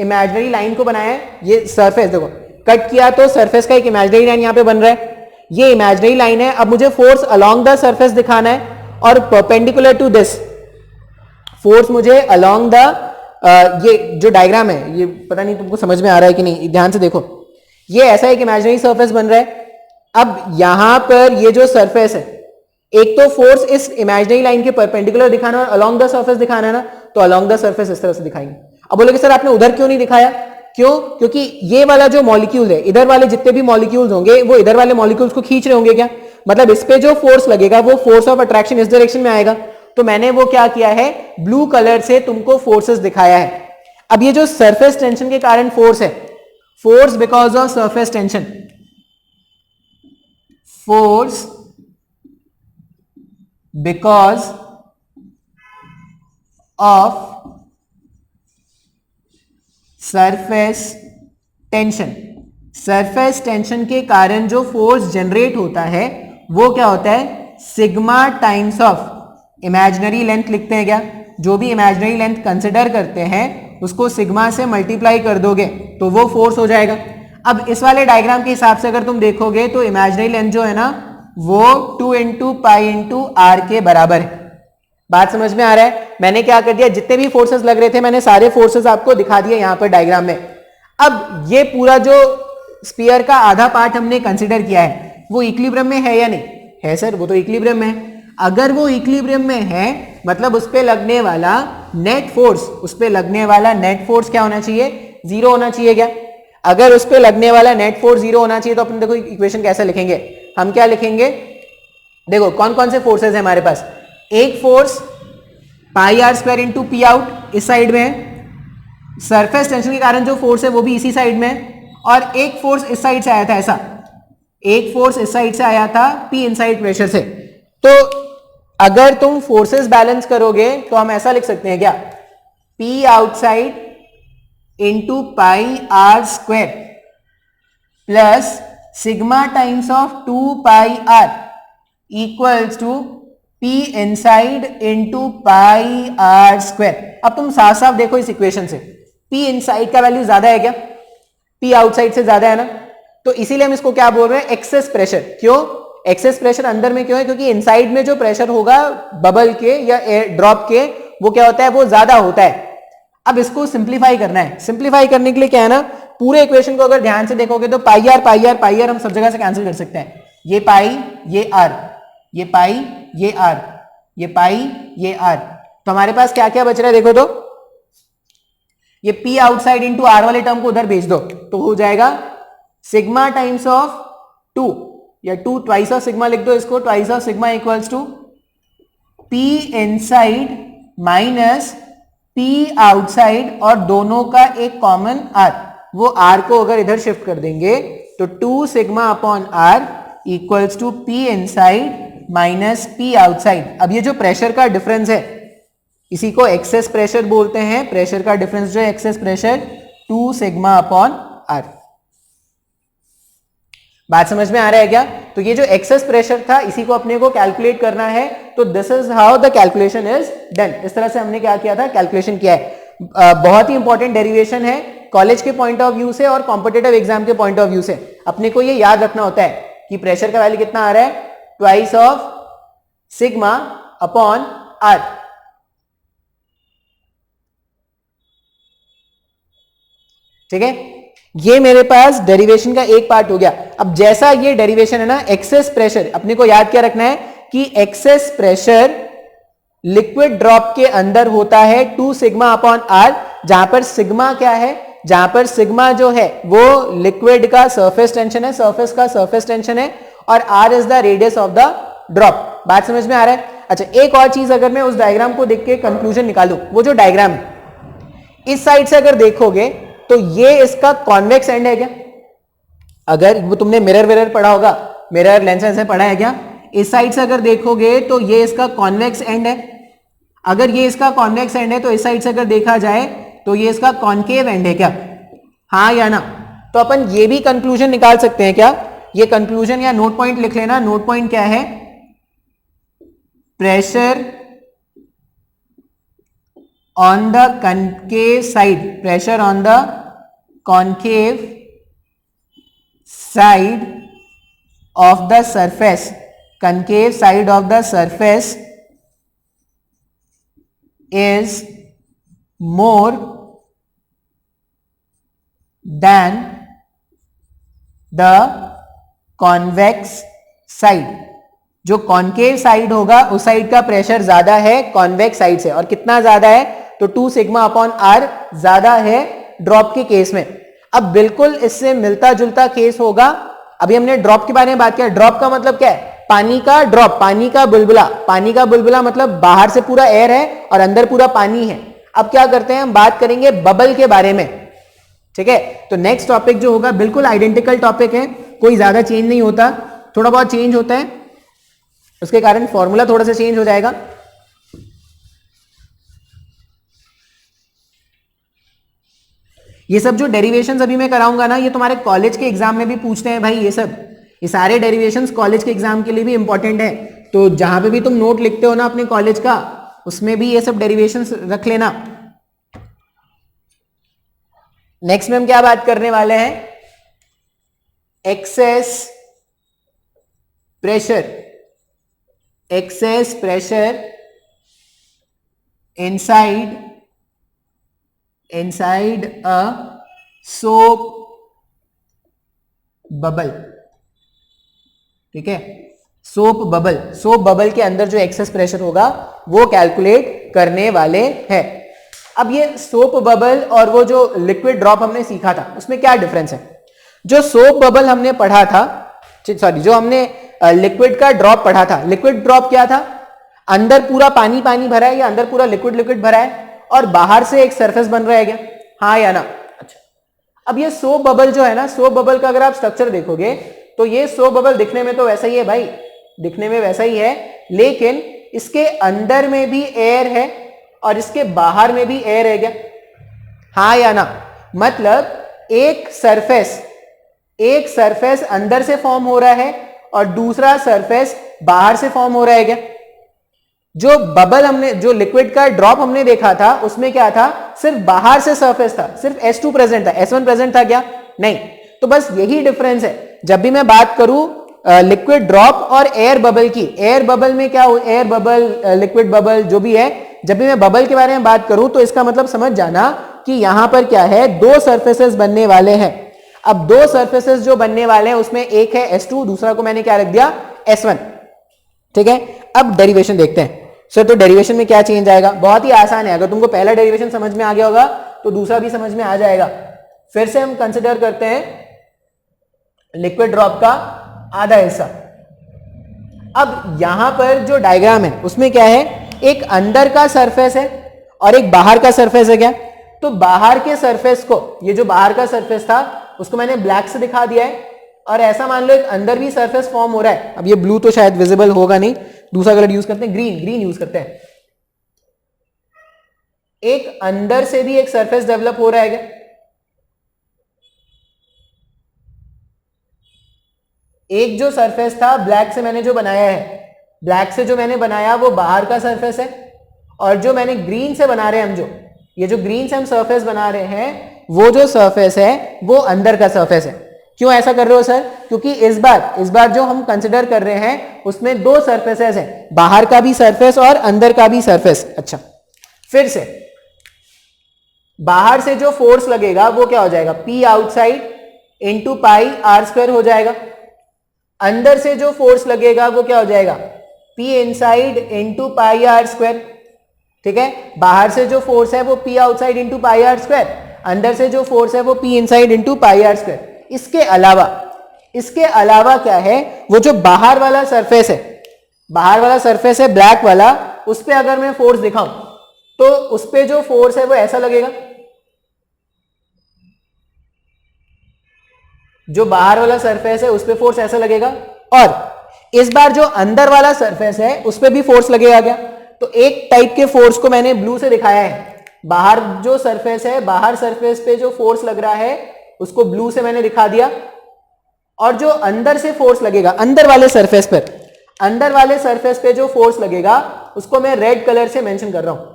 इमेजिनरी लाइन को बनाया है। ये सरफेस देखो कट किया तो सरफेस का एक इमेजिनरी लाइन यहां पे बन रहा है, ये इमेजिनरी लाइन है। अब मुझे फोर्स अलोंग द सरफेस दिखाना है और परपेंडिकुलर टू दिस फोर्स मुझे अलोंग द, ये जो डायग्राम है ये पता नहीं तुमको समझ में आ रहा है कि नहीं, ध्यान से देखो, ये ऐसा एक इमेजिनरी सरफेस बन रहा है। अब यहां पर ये जो सरफेस है, एक तो फोर्स इस इमेजिनरी लाइन के परपेंडिकुलर दिखाना और अलोंग द सरफेस दिखाना है ना, तो अलोंग द सरफेस इस तरह से दिखाएंगे। अब बोलोगे सर आपने उधर क्यों नहीं दिखाया, क्यों? क्योंकि ये वाला जो मॉलिक्यूल है, इधर वाले जितने भी मॉलिक्यूल्स होंगे वो इधर वाले मॉलिक्यूल्स को खींच रहे होंगे क्या, मतलब इस पे जो फोर्स लगेगा वो फोर्स ऑफ अट्रैक्शन इस डायरेक्शन में आएगा। तो मैंने वो क्या किया है, ब्लू कलर से तुमको फोर्सेस दिखाया है। अब ये जो सरफेस टेंशन के कारण फोर्स है, force because of surface tension, force because of surface tension, surface tension के कारण जो फोर्स जनरेट होता है वो क्या होता है, sigma times of imaginary length लिखते हैं क्या, जो भी इमेजिनरी लेंथ कंसिडर करते हैं उसको सिग्मा से मल्टीप्लाई कर दोगे तो वो फोर्स हो जाएगा। अब इस वाले डायग्राम के हिसाब से अगर तुम देखोगे तो इमेजिनरी लेंथ जो है ना वो 2 इंटू पाई इंटू आर के बराबर है। बात समझ में आ रहा है? मैंने क्या कर दिया, जितने भी फोर्सेस लग रहे थे मैंने सारे फोर्सेस आपको दिखा दिए यहां पर डायग्राम में। अब ये पूरा जो स्फीयर का आधा पार्ट हमने कंसीडर किया है वो इक्विलिब्रियम में है या नहीं है? सर वो तो इक्विलिब्रियम में है। अगर वो इक्विलिब्रियम में है मतलब उस पे लगने वाला नेट फोर्स, उस पे लगने वाला नेट फोर्स क्या होना चाहिए, जीरो होना चाहिए क्या? अगर उस पे लगने वाला नेट फोर्स जीरो होना चाहिए तो अपन देखो इक्वेशन कैसे लिखेंगे, हम क्या लिखेंगे, देखो कौन कौन से फोर्सेस है हमारे पास, एक force pi are square into P out इस साइड में है, सरफेस टेंशन के कारण जो फोर्स है वो भी इसी साइड में है, और एक फोर्स इस साइड से आया था, ऐसा एक फोर्स इस साइड से आया था पी इनसाइड प्रेशर से। तो अगर तुम फोर्सेस बैलेंस करोगे तो हम ऐसा लिख सकते हैं क्या, P outside into pi are square plus sigma times of 2 pi r equals to P inside into pi are square. अब तुम साफ साफ देखो इस इक्वेशन से, पी इनसाइड का वैल्यू ज्यादा है क्या, पी आउटसाइड से ज्यादा है ना, तो इसीलिए हम इसको क्या बोल रहे हैं, एक्सेस प्रेशर। क्यों एक्सेस प्रेशर अंदर में क्यों है, क्योंकि इनसाइड में जो प्रेशर होगा बबल के या एयर ड्रॉप के वो क्या होता है, वो ज्यादा होता है। अब इसको सिंप्लीफाई करना है, सिंप्लीफाई करने के लिए क्या है ना, पूरे इक्वेशन को अगर ध्यान से देखोगे तो pi R pi R pi R हम सब जगह से कैंसिल कर सकते हैं, ये पाई ये आर, ये पाई ये आर, ये पाई ये आर, तो हमारे पास क्या क्या बच रहा है देखो, तो ये पी आउटसाइड इंटू आर वाले टर्म को उधर भेज दो तो हो जाएगा सिग्मा टाइम्स ऑफ 2 या 2 ट्वाइस ऑफ सिग्मा लिख दो इसको, twice of sigma equals to P inside minus P outside और दोनों का एक कॉमन आर, वो आर को अगर इधर शिफ्ट कर देंगे तो 2 sigma upon r equals to P inside minus P outside. अब ये जो प्रेशर का डिफरेंस है इसी को एक्सेस प्रेशर बोलते हैं, प्रेशर का डिफरेंस जो है excess pressure 2 sigma upon r. बात समझ में आ रहा है क्या? तो ये जो एक्सेस प्रेशर था इसी को अपने को कैलकुलेट करना है, तो this is how the calculation is done. इस तरह से हमने क्या किया था, कैलकुलेशन किया है। बहुत ही इंपॉर्टेंट डेरिवेशन है कॉलेज के पॉइंट ऑफ व्यू से और कॉम्पिटिटिव एग्जाम के पॉइंट ऑफ व्यू से। अपने को ये याद रखना होता है कि प्रेशर का वैल्यू कितना आ रहा है, twice of sigma upon r. ठीक है, ये मेरे पास डेरिवेशन का एक पार्ट हो गया। अब जैसा ये डेरिवेशन है ना, एक्सेस प्रेशर अपने को याद क्या रखना है कि एक्सेस प्रेशर लिक्विड ड्रॉप के अंदर होता है 2 सिग्मा अपॉन आर, जहां पर सिग्मा क्या है, जहां पर सिग्मा जो है वो लिक्विड का सरफेस टेंशन है, सरफेस का सरफेस टेंशन है, और r is the radius of the drop. बात समझ में आ रहा है? अच्छा, एक और चीज अगर मैं उस डायग्राम को देख के कंक्लूजन निकालूं, वो जो डायग्राम है इस साइड से अगर देखोगे तो ये इसका कॉन्वेक्स एंड है क्या? अगर वो तुमने मिरर विरर पढ़ा होगा, मिरर लेंसेज से पढ़ा है क्या? इस साइड से अगर देखोगे तो ये इसका कॉन्वेक्स एंड है। अगर ये इसका कॉन्वेक्स एंड है तो इस साइड से अगर देखा जाए तो ये इसका कॉन्केव एंड है क्या? हाँ या ना? तो अपन ये भी कंक्लूजन निकाल सकते हैं क्या? ये कंक्लूजन या नोट पॉइंट लिख लेना। नोट पॉइंट क्या है, pressure on the concave side, pressure on the concave side of the surface, concave side of the surface is more than the convex side। जो कॉन्केव साइड होगा उस side का pressure ज्यादा है कॉन्वेक्स साइड से, और कितना ज्यादा है, तो 2 सिग्मा अपॉन आर ज्यादा है ड्रॉप के केस में। अब बिल्कुल इससे मिलता जुलता केस होगा, अभी हमने ड्रॉप के बारे में बात किया। ड्रॉप का मतलब क्या है? पानी का ड्रॉप, पानी का बुलबुला। पानी का बुलबुला मतलब बाहर से पूरा एयर है और अंदर पूरा पानी है। अब क्या करते हैं, हम बात करेंगे बबल के बारे में, ठीक है। तो नेक्स्ट टॉपिक जो होगा बिल्कुल आइडेंटिकल टॉपिक है, कोई ज्यादा चेंज नहीं होता, थोड़ा बहुत चेंज होता है, उसके कारण फॉर्मूला थोड़ा सा चेंज हो जाएगा। ये सब जो डेरिवेशंस अभी मैं कराऊंगा ना, ये तुम्हारे कॉलेज के एग्जाम में भी पूछते हैं भाई। ये सारे डेरिवेशंस कॉलेज के एग्जाम के लिए भी इंपॉर्टेंट है। तो जहां पे भी तुम नोट लिखते हो ना अपने कॉलेज का, उसमें भी ये सब डेरिवेशंस रख लेना। नेक्स्ट में हम क्या बात करने वाले हैं? Excess pressure. Excess pressure inside a soap bubble, ठीक है। सोप बबल के अंदर जो एक्सेस प्रेशर होगा वो कैलकुलेट करने वाले हैं। अब ये सोप बबल और वो जो लिक्विड ड्रॉप हमने सीखा था, उसमें क्या डिफरेंस है? जो सोप बबल हमने पढ़ा था, सॉरी, जो हमने लिक्विड का ड्रॉप पढ़ा था, लिक्विड ड्रॉप क्या था? अंदर पूरा पानी पानी भरा है या अंदर पूरा लिक्विड लिक्विड भरा है और बाहर से एक सरफेस बन रहा है क्या? हाँ या ना? अच्छा, अब ये सोप बबल जो है ना, सोप बबल का अगर आप स्ट्रक्चर देखोगे तो ये सोप बबल दिखने में तो वैसा ही है भाई, दिखने में वैसा ही है, लेकिन इसके अंदर में भी एयर है और इसके बाहर में भी एयर है क्या? हाँ या ना? मतलब एक सरफेस अंदर से फॉर्म हो रहा है और दूसरा सरफेस बाहर से फॉर्म हो रहा है क्या? जो बबल हमने, जो लिक्विड का ड्रॉप हमने देखा था, उसमें क्या था? सिर्फ बाहर से सरफेस था, सिर्फ S2 प्रेजेंट था, S1 प्रेजेंट था क्या? नहीं। तो बस यही डिफरेंस है। जब भी मैं बात करूं लिक्विड ड्रॉप और एयर बबल की, एयर बबल में क्या हो, एयर बबल, लिक्विड बबल जो भी है, जब भी मैं बबल के बारे में बात करूं तो इसका मतलब समझ जाना कि यहां पर क्या है, दो सरफेसेस बनने वाले हैं। अब दो सरफेसेस जो बनने वाले हैं उसमें एक है S2, दूसरा को मैंने क्या रख दिया? S1, ठीक है। अब डेरिवेशन देखते हैं। सर तो डेरिवेशन में क्या चेंज आएगा? बहुत ही आसान है, अगर तुमको पहला डेरिवेशन समझ में आ गया होगा तो दूसरा भी समझ में आ जाएगा। फिर से हम कंसिडर करते हैं लिक्विड ड्रॉप का आधा हिस्सा। अब यहां पर जो डायग्राम है उसमें क्या है, एक अंदर का सरफेस है और एक बाहर का सरफेस है क्या? तो बाहर के सरफेस को, ये जो बाहर का सरफेस था उसको मैंने ब्लैक से दिखा दिया है, और ऐसा मान लो एक अंदर भी सरफेस फॉर्म हो रहा है। अब ये ब्लू तो शायद विजिबल होगा नहीं, दूसरा कलर यूज करते हैं, ग्रीन यूज करते हैं। एक अंदर से भी एक सरफेस डेवलप हो रहा है क्या? एक जो सरफेस था ब्लैक से मैंने जो बनाया है, ब्लैक से जो मैंने बनाया वो बाहर का सरफेस है, और जो मैंने ग्रीन से बना रहे हैं हम, जो ये जो ग्रीन से हम सरफेस बना रहे हैं, वो जो सरफेस है वो अंदर का सरफेस है। क्यों ऐसा कर रहे हो सर? क्योंकि इस बार जो हम कंसिडर कर रहे हैं उसमें दो सरफेसेस हैं, बाहर का भी सरफेस और अंदर का भी सरफेस। अच्छा, फिर से बाहर से जो फोर्स लगेगा वो क्या हो जाएगा? P outside into pi are square हो जाएगा। अंदर से जो फोर्स लगेगा वो क्या हो जाएगा? P inside into pi are square, ठीक है। बाहर से जो फोर्स है वो P outside into pi are square, अंदर से जो फोर्स है वो P inside into pi are square. इसके अलावा क्या है, वो जो बाहर वाला सरफेस है ब्लैक वाला, उस पे अगर मैं फोर्स दिखाऊं तो उस पे जो फोर्स है वो ऐसा लगेगा, जो बाहर वाला सरफेस है उस पे फोर्स ऐसा लगेगा, और इस बार जो अंदर वाला सरफेस है उस पे भी फोर्स लगेगा क्या? तो एक टाइप के फोर्स को मैंने ब्लू से दिखाया है। बाहर जो सरफेस है, बाहर सरफेस पे जो फोर्स लग रहा है उसको ब्लू से मैंने दिखा दिया, और जो अंदर से फोर्स लगेगा, अंदर वाले सरफेस पे जो फोर्स लगेगा उसको मैं रेड कलर से मेंशन कर रहा हूं।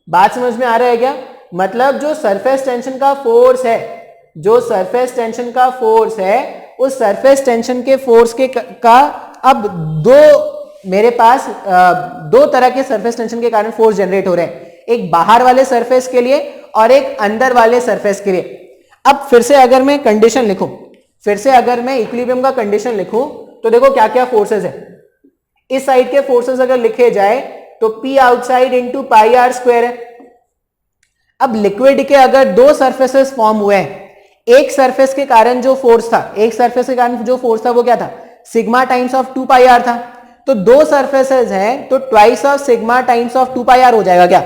बात समझ में आ रहा है क्या? मतलब जो सरफेस टेंशन का फोर्स है, उस सरफेस टेंशन के फोर्स का अब मेरे पास दो तरह के सरफेस टेंशन के कारण फोर्स जनरेट हो रहे हैं, एक बाहर वाले सरफेस के लिए और एक अंदर वाले सरफेस के लिए। अब फिर से अगर मैं कंडीशन लिखूं, इक्विलिब्रियम का कंडीशन लिखूं, तो देखो क्या क्या फोर्सेस है। इस साइड के फोर्सेस अगर लिखे जाए तो P outside into pi are square है। अब लिक्विड के अगर दो सरफेसेस फॉर्म हुए हैं, एक सरफेस के कारण जो फोर्स था, एक सरफेस के कारण जो फोर्स था वो क्या था, sigma times of 2 pi r था। तो दो सरफेसेस हैं तो twice of sigma times of 2 pi r हो जाएगा क्या।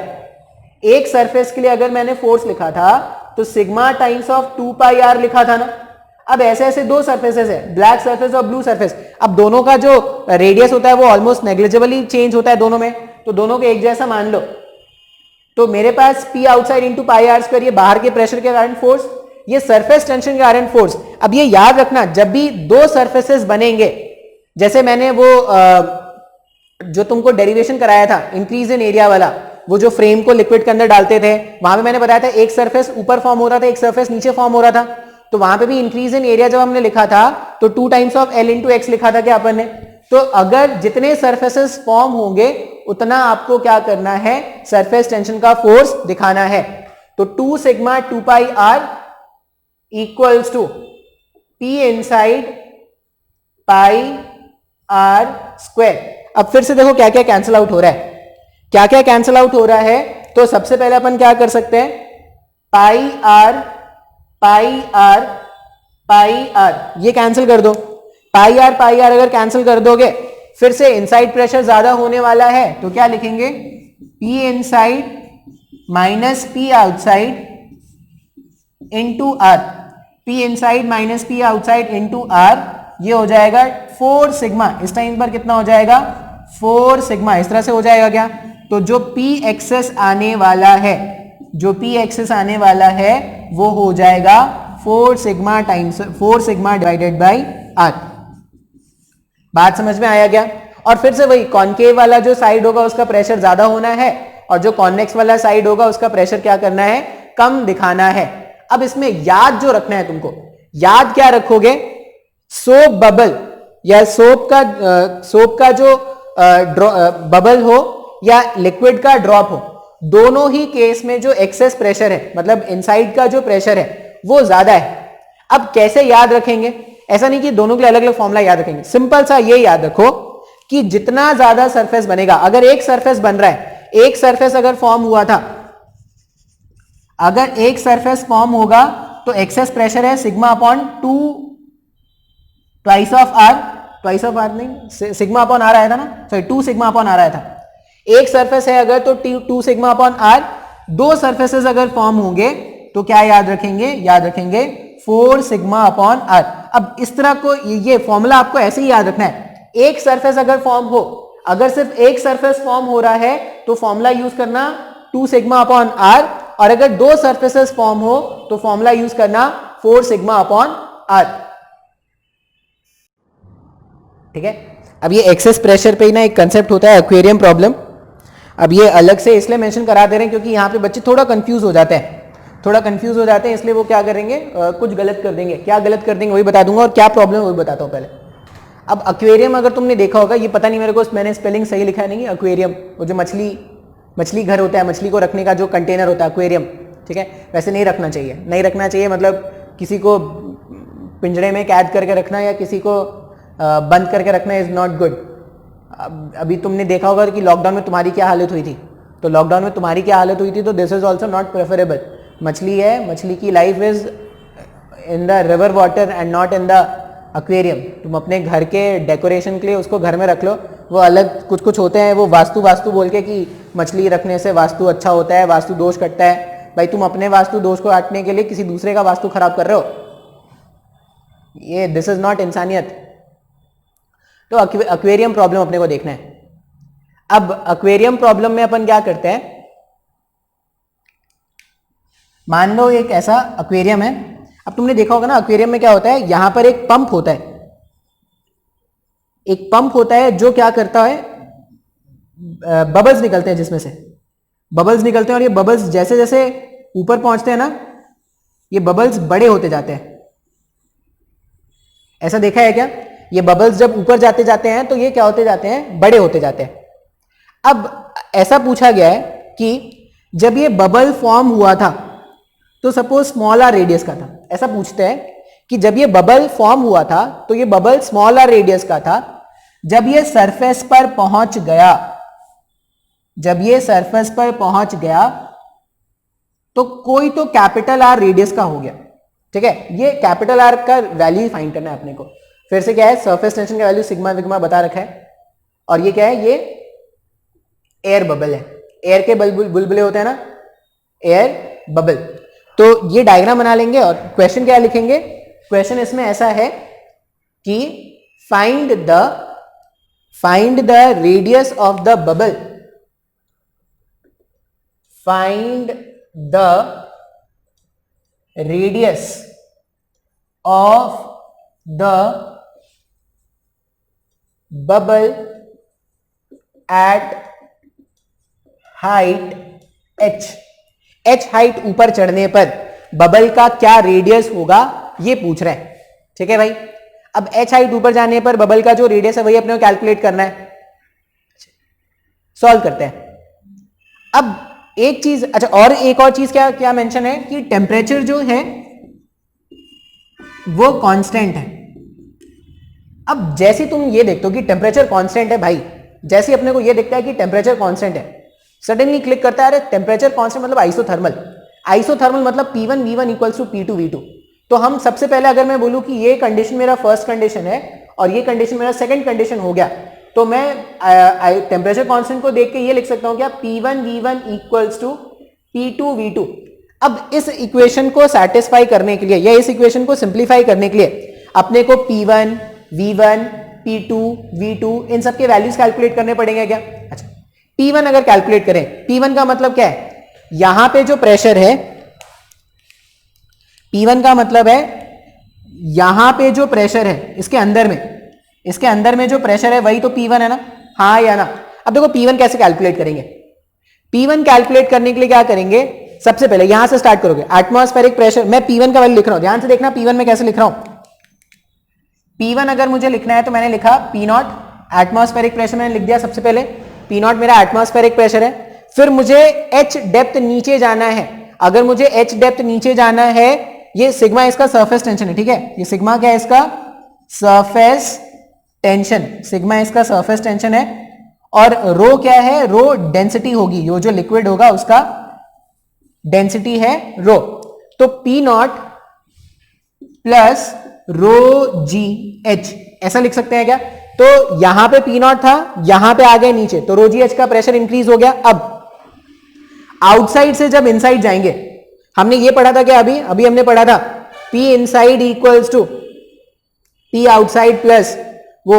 एक सरफेस के लिए अगर मैंने फोर्स लिखा था तो sigma times of 2 pi r लिखा था ना। अब ऐसे ऐसे दो सरफेसेस है, ब्लैक सरफेस और ब्लू सरफेस। अब दोनों का जो रेडियस होता है वो ऑलमोस्ट नेग्लिजिबली चेंज होता है दोनों में, तो दोनों को एक जैसा मान लो। तो मेरे पास P outside into pi are square, ये बाहर के प्रेशर के कारण फोर्स, ये सरफेस टेंशन के कारण फोर्स। अब ये याद रखना, जब भी दो सरफेसेस बनेंगे, जैसे मैंने वो जो तुमको डेरिवेशन कराया था इंक्रीज इन एरिया वाला, वो जो फ्रेम को लिक्विड के अंदर डालते थे, वहां पे मैंने बताया था एक सरफेस ऊपर फॉर्म हो रहा था, एक सरफेस नीचे फॉर्म हो रहा था। तो वहां पे भी इंक्रीज इन एरिया जब हमने लिखा था तो 2 times of L into x लिखा था क्या अपन ने। तो अगर जितने सरफेसेस फॉर्म होंगे उतना आपको क्या करना है, सरफेस टेंशन का फोर्स दिखाना है। तो 2 sigma 2 pi r equals to P inside pi are square. अब फिर से देखो क्या क्या कैंसिल आउट हो रहा है, क्या क्या कैंसिल आउट हो रहा है। तो सबसे पहले अपन क्या कर सकते हैं, pi R pi R pi R ये कैंसिल कर दो। पाई आर अगर कैंसिल कर दोगे, फिर से इनसाइड प्रेशर ज्यादा होने वाला है तो क्या लिखेंगे, P inside minus P outside into R. P inside minus P outside into R, ये हो जाएगा 4 सिग्मा। इस टाइम पर कितना हो जाएगा, 4 सिग्मा। इस तरह से हो जाएगा क्या। तो जो पी एक्सेस आने वाला है, जो पी एक्सेस आने वाला है वो हो जाएगा 4 sigma times 4 sigma divided by R. बात समझ में आया क्या। और फिर से वही कॉनकेव वाला जो साइड होगा उसका प्रेशर ज्यादा होना है, और जो कॉन्वेक्स वाला साइड होगा उसका प्रेशर क्या करना है, कम दिखाना है। अब इसमें याद जो रखना है तुमको, याद क्या रखोगे, सोप बबल या सोप का जो बबल हो या लिक्विड का ड्रॉप हो, दोनों ही केस में जो एक्सेस प्रेशर है, मतलब इनसाइड का जो प्रेशर है वो ज्यादा है। अब कैसे याद रखेंगे, ऐसा नहीं कि दोनों के लिए अलग अलग फॉर्मूला याद रखेंगे, सिंपल सा ये याद रखो कि जितना ज्यादा सरफेस बनेगा, अगर एक सरफेस बन रहा है, एक सरफेस अगर फॉर्म हुआ था, अगर एक सरफेस फॉर्म होगा तो एक्सेस प्रेशर है sigma upon 2 twice of R नहीं, सिग्मा अपॉन आर आया था ना, सॉरी 2 सिग्मा अपॉन आर आया था। एक सरफेस है अगर तो 2 सिग्मा अपॉन आर। दो सरफेसेस अगर फॉर्म होंगे तो क्या याद रखेंगे, याद रखेंगे 4 सिग्मा अपॉन आर। अब इस तरह को ये फॉर्मूला आपको ऐसे ही याद रखना है। एक सरफेस अगर फॉर्म हो, अगर सिर्फ एक सरफेस फॉर्म हो रहा है तो फॉर्मूला यूज करना 2 सिग्मा अपॉन आर, और अगर दो सरफेसेस फॉर्म हो तो फॉर्मूला यूज करना 4 सिग्मा अपॉन आर। ठीक है। अब ये एक्सेस प्रेशर पे ही ना एक कंसेप्ट होता है एक्वेरियम प्रॉब्लम। अब ये अलग से इसलिए मेंशन करा दे रहे हैं क्योंकि यहाँ पे बच्चे थोड़ा कंफ्यूज हो जाते हैं, इसलिए वो क्या करेंगे, कुछ गलत कर देंगे। क्या गलत कर देंगे वही बता दूंगा, और क्या प्रॉब्लम है वही बताता हूँ पहले। अब एक्वेरियम अगर तुमने देखा होगा, ये पता नहीं मेरे को मैंने स्पेलिंग सही लिखा है नहीं, एक्वेरियम वो जो मछली घर होता है, मछली को रखने का जो कंटेनर होता है एक्वेरियम, ठीक है। वैसे नहीं रखना चाहिए, मतलब किसी को पिंजड़े में कैद करके रखना या किसी को बंद करके रखना इज नॉट गुड। अभी तुमने देखा होगा कि लॉकडाउन में तुम्हारी क्या हालत हुई थी, तो this is also not preferable. मछली है, मछली की life is in the river water and not in the aquarium. तुम अपने घर के डेकोरेशन के लिए उसको घर में रख लो, वो अलग कुछ होते हैं, वो वास्तु बोल के कि मछली रखने से वास्तु अच्छा होता है, वास्तु दोष कटता है। भाई तुम अपने वास्तु दोष को काटने के लिए किसी दूसरे का वास्तु खराब कर रहे हो, ये दिस इज नॉट इंसानियत। तो एक्वेरियम प्रॉब्लम अपने को देखना है। अब एक्वेरियम प्रॉब्लम में अपन क्या करते हैं, मान लो एक ऐसा एक्वेरियम है। अब तुमने देखा होगा ना एक्वेरियम में क्या होता है, यहां पर एक पंप होता है, जो क्या करता है, बबल्स निकलते हैं, जिसमें से बबल्स निकलते हैं, और ये बबल्स जैसे जैसे ऊपर पहुंचते हैं ना, ये बबल्स बड़े होते जाते हैं। ऐसा देखा है क्या, ये बबल्स जब ऊपर जाते जाते हैं तो ये क्या होते जाते हैं, बड़े होते जाते हैं। अब ऐसा पूछा गया है कि जब ये बबल फॉर्म हुआ था तो सपोज स्मॉल आर रेडियस का था। ऐसा पूछते हैं कि जब ये बबल फॉर्म हुआ था तो ये बबल स्मॉल आर रेडियस का था, जब ये सरफेस पर पहुंच गया जब ये सरफेस पर पहुंच गया तो कोई तो कैपिटल आर रेडियस का हो गया, ठीक है। ये कैपिटल आर का वैल्यू फाइंड करना है अपने को। फिर से क्या है, सरफेस टेंशन का वैल्यू सिग्मा विग्मा बता रखा है, और ये क्या है, ये एयर बबल है। एयर के बुलबुले होते हैं ना, एयर बबल। तो ये डायग्राम बना लेंगे और क्वेश्चन क्या लिखेंगे। क्वेश्चन इसमें ऐसा है कि find the radius of the bubble, find the radius of the bubble at height h height ऊपर चढ़ने पर बबल का क्या रेडियस होगा ये पूछ रहे हैं, ठीक है भाई। अब h हाइट ऊपर जाने पर बबल का जो रेडियस है वही अपने को कैलकुलेट करना है। सॉल्व करते हैं। अब एक चीज, अच्छा और एक और चीज क्या क्या मेंशन है कि टेम्परेचर जो है वो कांस्टेंट है। अब जैसे तुम ये देखते हो कि टेम्परेचर कांस्टेंट है भाई, जैसे अपने को ये दिखता है कि टेम्परेचर कांस्टेंट है, सडनली क्लिक करता है अरे टेम्परेचर कांस्टेंट मतलब आइसोथर्मल, आइसोथर्मल मतलब P1 V1 equals to P2 V2। तो हम सबसे पहले अगर मैं बोलूं कि ये कंडीशन मेरा फर्स्ट कंडीशन है और ये कंडीशन मेरा सेकंड कंडीशन हो गया, तो मैं टेम्परेचर कांस्टेंट को देख के ये लिख सकता हूं क्या, P1 V1 equals to P2 V2। अब इस इक्वेशन को सेटिस्फाई करने के लिए या इस इक्वेशन को सिंप्लीफाई करने के लिए अपने को P1 V1 P2 V2 इन सब के वैल्यूज कैलकुलेट करने पड़ेंगे क्या। अच्छा P1 अगर कैलकुलेट करें, P1 का मतलब क्या है, यहां पे जो प्रेशर है, P1 का मतलब है यहां पे जो प्रेशर है इसके अंदर में जो प्रेशर है वही तो P1 है ना, हाँ या ना। अब देखो P1 कैसे कैलकुलेट करेंगे। P1 कैलकुलेट करने के लिए क्या करेंगे, सबसे पहले यहां से स्टार्ट करोगे, एटमॉस्फेरिक प्रेशर, मैं P1 का वैल्यू लिख रहा हूं, ध्यान से देखना P1 में कैसे लिख रहा हूं। P1 अगर मुझे लिखना है तो मैंने लिखा P0, एटमॉस्फेरिक प्रेशर मैंने लिख दिया सबसे पहले, P0 मेरा एटमॉस्फेरिक प्रेशर है। फिर मुझे H डेप्थ नीचे जाना है, अगर मुझे H डेप्थ नीचे जाना है, ये सिग्मा इसका सरफेस टेंशन है, ठीक है, ये सिग्मा क्या है इसका, सरफेस टेंशन, सिग्मा इसका सरफेस टेंशन है। और रो क्या है, रो डेंसिटी होगी, ये जो लिक्विड होगा उसका डेंसिटी है रो। तो P0 plus rho G H ऐसा लिख सकते हैं क्या। तो यहां पे P0 था, यहां पे आ गए नीचे, तो रो जी एच का प्रेशर इंक्रीज हो गया। अब आउटसाइड से जब इनसाइड जाएंगे, हमने ये पढ़ा था क्या, अभी हमने पढ़ा था P inside equals to P outside plus वो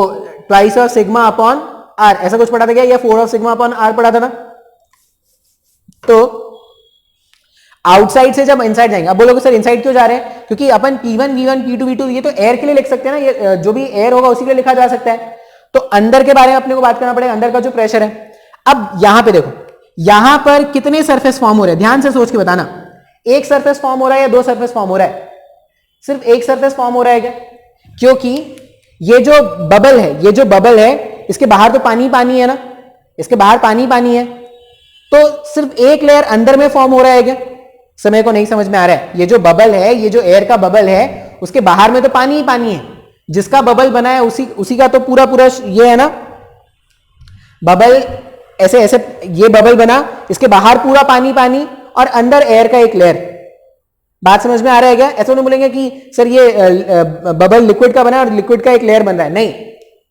twice of sigma upon R, ऐसा कुछ पढ़ा था क्या, या 4 ऑफ सिग्मा अपॉन आर पढ़ा था ना। तो आउटसाइड से जब इनसाइड जाएंगे, अब बोलोगे सर इनसाइड क्यों जा रहे हैं, क्योंकि अपन P1 V1 P2 V2 ये तो एयर के लिए लिख सकते हैं ना, ये जो भी एयर होगा उसी के लिए लिखा जा सकता है। तो अंदर के बारे में अपने को बात करना पड़ेगा, अंदर का जो प्रेशर है। अब यहां पे देखो, यहां पर कितने सरफेस फॉर्म हो रहे हैं, ध्यान से सोच के बताना, एक सरफेस फॉर्म हो रहा है या दो सरफेस फॉर्म हो रहा है, सिर्फ एक सरफेस फॉर्म हो रहा है क्या, क्योंकि ये जो बबल है इसके बाहर तो पानी पानी है ना, इसके बाहर पानी पानी है, तो सिर्फ एक लेयर अंदर में फॉर्म हो रहा है क्या, समय को नहीं समझ में आ रहा है। ये जो बबल है, ये जो एयर का बबल है, उसके बाहर में तो पानी ही पानी है, जिसका बबल बना है उसी का तो पूरा ये है ना बबल, ऐसे ऐसे ये बबल बना, इसके बाहर पूरा पानी पानी और अंदर एयर का एक लेयर। बात समझ में आ रहा है क्या। ऐसा नहीं बोलेंगे कि सर ये बबल लिक्विड का बना और लिक्विड का एक लेयर बन रहा है, नहीं,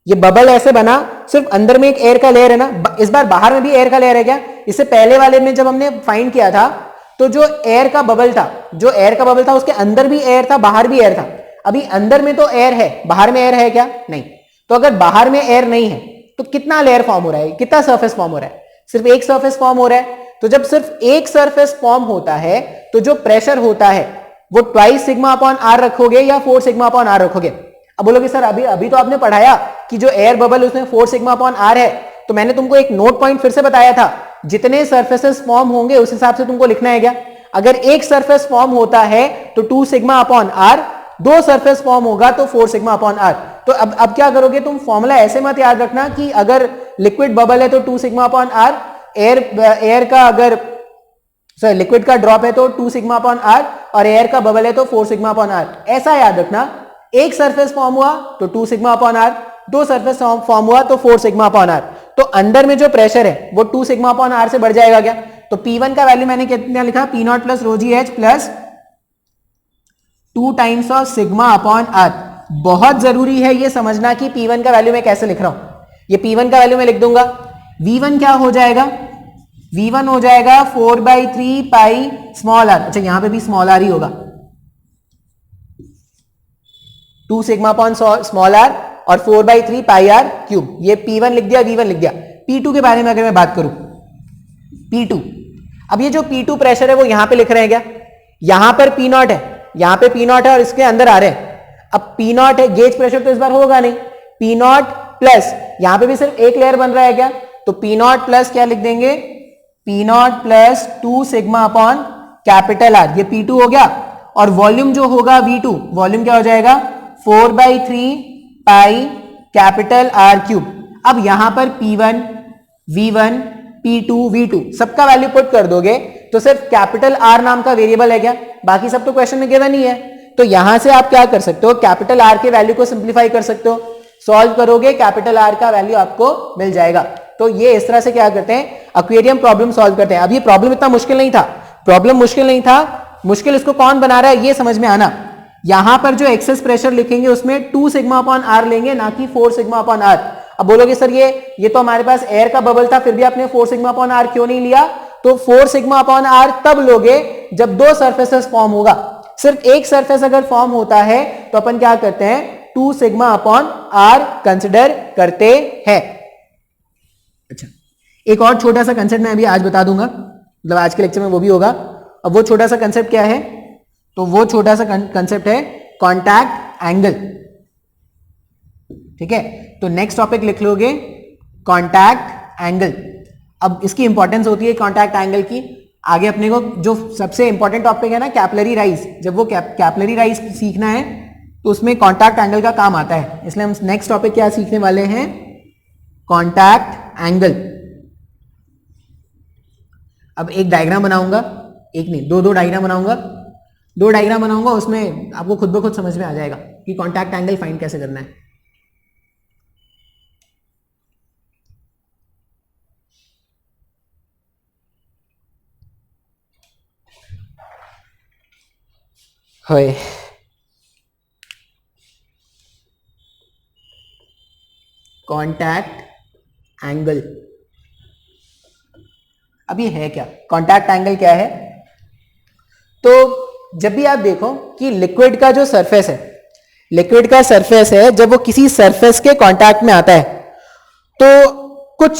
ये बबल ऐसे बना, सिर्फ अंदर में एक एयर का लेयर है ना, इस बार बाहर में भी एयर का लेयर है क्या। इससे पहले वाले में जब हमने फाइंड किया था तो जो एयर का बबल था उसके अंदर भी एयर था, बाहर भी एयर था। अभी अंदर में तो एयर है, बाहर में एयर है क्या, नहीं। तो अगर बाहर में एयर नहीं है तो कितना लेयर फॉर्म हो रहा है, कितना सरफेस फॉर्म हो रहा है, सिर्फ एक सरफेस फॉर्म हो रहा है। तो जब सिर्फ एक सरफेस फॉर्म होता है तो जो प्रेशर होता है वो ट्वाइस सिग्मा अपॉन आर रखोगे या 4 सिग्मा अपॉन आर रखोगे। अब बोलोगे सर अभी तो आपने पढ़ाया कि जो एयर बबल उसमें 4 सिग्मा अपॉन आर है, तो मैंने तुमको एक नोट पॉइंट फिर से बताया था, जितने सरफेसेस फॉर्म होंगे उस हिसाब से तुमको लिखना है क्या। अगर एक सरफेस फॉर्म होता है तो 2 सिग्मा अपॉन आर, दो सरफेस फॉर्म होगा तो 4 सिग्मा अपॉन आर। तो अब क्या करोगे तुम, फॉर्मूला ऐसे मत याद रखना कि अगर लिक्विड बबल है तो 2 सिग्मा अपॉन आर, एयर का अगर सॉरी लिक्विड का ड्रॉप है तो 2 सिग्मा अपॉन आर और एयर का बबल है तो 4 सिग्मा अपॉन आर। ऐसा याद रखना, एक सरफेस फॉर्म हुआ तो 2 सिग्मा अपॉन आर, दो सरफेस फॉर्म हुआ तो 4 सिग्मा अपॉन आर। तो अंदर में जो प्रेशर है वो 2 सिग्मा अपॉन आर से बढ़ जाएगा क्या? तो P1 का वैल्यू मैंने कितना लिखा, P naught plus rho G H plus 2 times of sigma upon R. बहुत जरूरी है ये समझना कि P1 का वैल्यू मैं कैसे लिख रहा हूं। ये P1 का वैल्यू मैं लिख दूंगा, V1 क्या हो जाएगा, V1 हो जाएगा 4/3 पाई स्मॉल आर। अच्छा यहां पे भी स्मॉल आर ही होगा, 2 सिग्मा अपॉन स्मॉल आर और 4/3 पाई आर क्यूब। ये P1 लिख दिया, V1 लिख दिया। P2 के बारे में अगर मैं बात करूं, P2, अब ये जो P2 प्रेशर है वो यहां पे लिख रहे हैं क्या, यहां पर P नॉट है, यहां पे P नॉट है और इसके अंदर आ रहे हैं। अब P नॉट है, गेज प्रेशर तो इस बार होगा नहीं, P नॉट प्लस यहां पे भी सिर्फ एक लेयर बन रहा है क्या, तो P नॉट प्लस क्या लिख देंगे, P naught plus 2 sigma upon capital R, ये P2 हो गया। और वॉल्यूम जो होगा V2, वॉल्यूम क्या हो जाएगा 4/3 पाई कैपिटल आर क्यूब। अब यहां पर P1, V1, P2, V2 सबका वैल्यू पुट कर दोगे तो सिर्फ कैपिटल आर नाम का वेरिएबल है क्या, बाकी सब तो क्वेश्चन में गिवन ही है। तो यहां से आप क्या कर सकते हो, कैपिटल आर के वैल्यू को सिंप्लीफाई कर सकते हो, सॉल्व करोगे कैपिटल आर का वैल्यू आपको मिल जाएगा। तो ये इस तरह से क्या करते हैं, एक्वेरियम प्रॉब्लम सॉल्व करते हैं। अब ये प्रॉब्लम इतना मुश्किल नहीं था, प्रॉब्लम मुश्किल नहीं था, मुश्किल इसको कौन बना रहा है ये समझ में आना। यहां पर जो एक्सेस प्रेशर लिखेंगे उसमें 2 सिग्मा अपॉन आर लेंगे, ना कि 4 सिग्मा अपॉन आर। अब बोलोगे सर ये तो हमारे पास एयर का बबल था, फिर भी आपने 4 सिग्मा अपॉन आर क्यों नहीं लिया? तो 4 सिग्मा अपॉन आर तब लोगे जब 2 सरफेसेस फॉर्म होगा। सिर्फ एक सरफेस अगर फॉर्म होता है तो अपन क्या करते हैं, 2 सिग्मा अपॉन आर कंसिडर करते हैं। अच्छा, एक और छोटा सा कंसेप्ट मैं अभी आज बता दूंगा, मतलब आज के लेक्चर में वो भी होगा। अब वो छोटा सा कंसेप्ट क्या है, तो वो छोटा सा कंसेप्ट है कॉन्टैक्ट एंगल। ठीक है, तो नेक्स्ट टॉपिक लिख लोगे कॉन्टैक्ट एंगल। अब इसकी इंपॉर्टेंस होती है कॉन्टैक्ट एंगल की, आगे अपने को जो सबसे इंपॉर्टेंट टॉपिक है ना कैपिलरी राइज, जब वो कैपिलरी राइज सीखना है तो उसमें कॉन्टैक्ट एंगल का काम आता है। इसलिए हम नेक्स्ट टॉपिक क्या सीखने वाले हैं, कॉन्टैक्ट एंगल। अब एक डायग्राम बनाऊंगा, एक नहीं दो डायग्राम बनाऊंगा, 2 डायग्राम बनाऊंगा, उसमें आपको खुद ब खुद समझ में आ जाएगा कि कॉन्टैक्ट एंगल फाइंड कैसे करना है। होए, कॉन्टैक्ट एंगल, अब ये है क्या, कॉन्टैक्ट एंगल क्या है? तो जब भी आप देखो कि लिक्विड का जो सरफेस है, लिक्विड का सरफेस है, जब वो किसी सरफेस के कांटेक्ट में आता है तो कुछ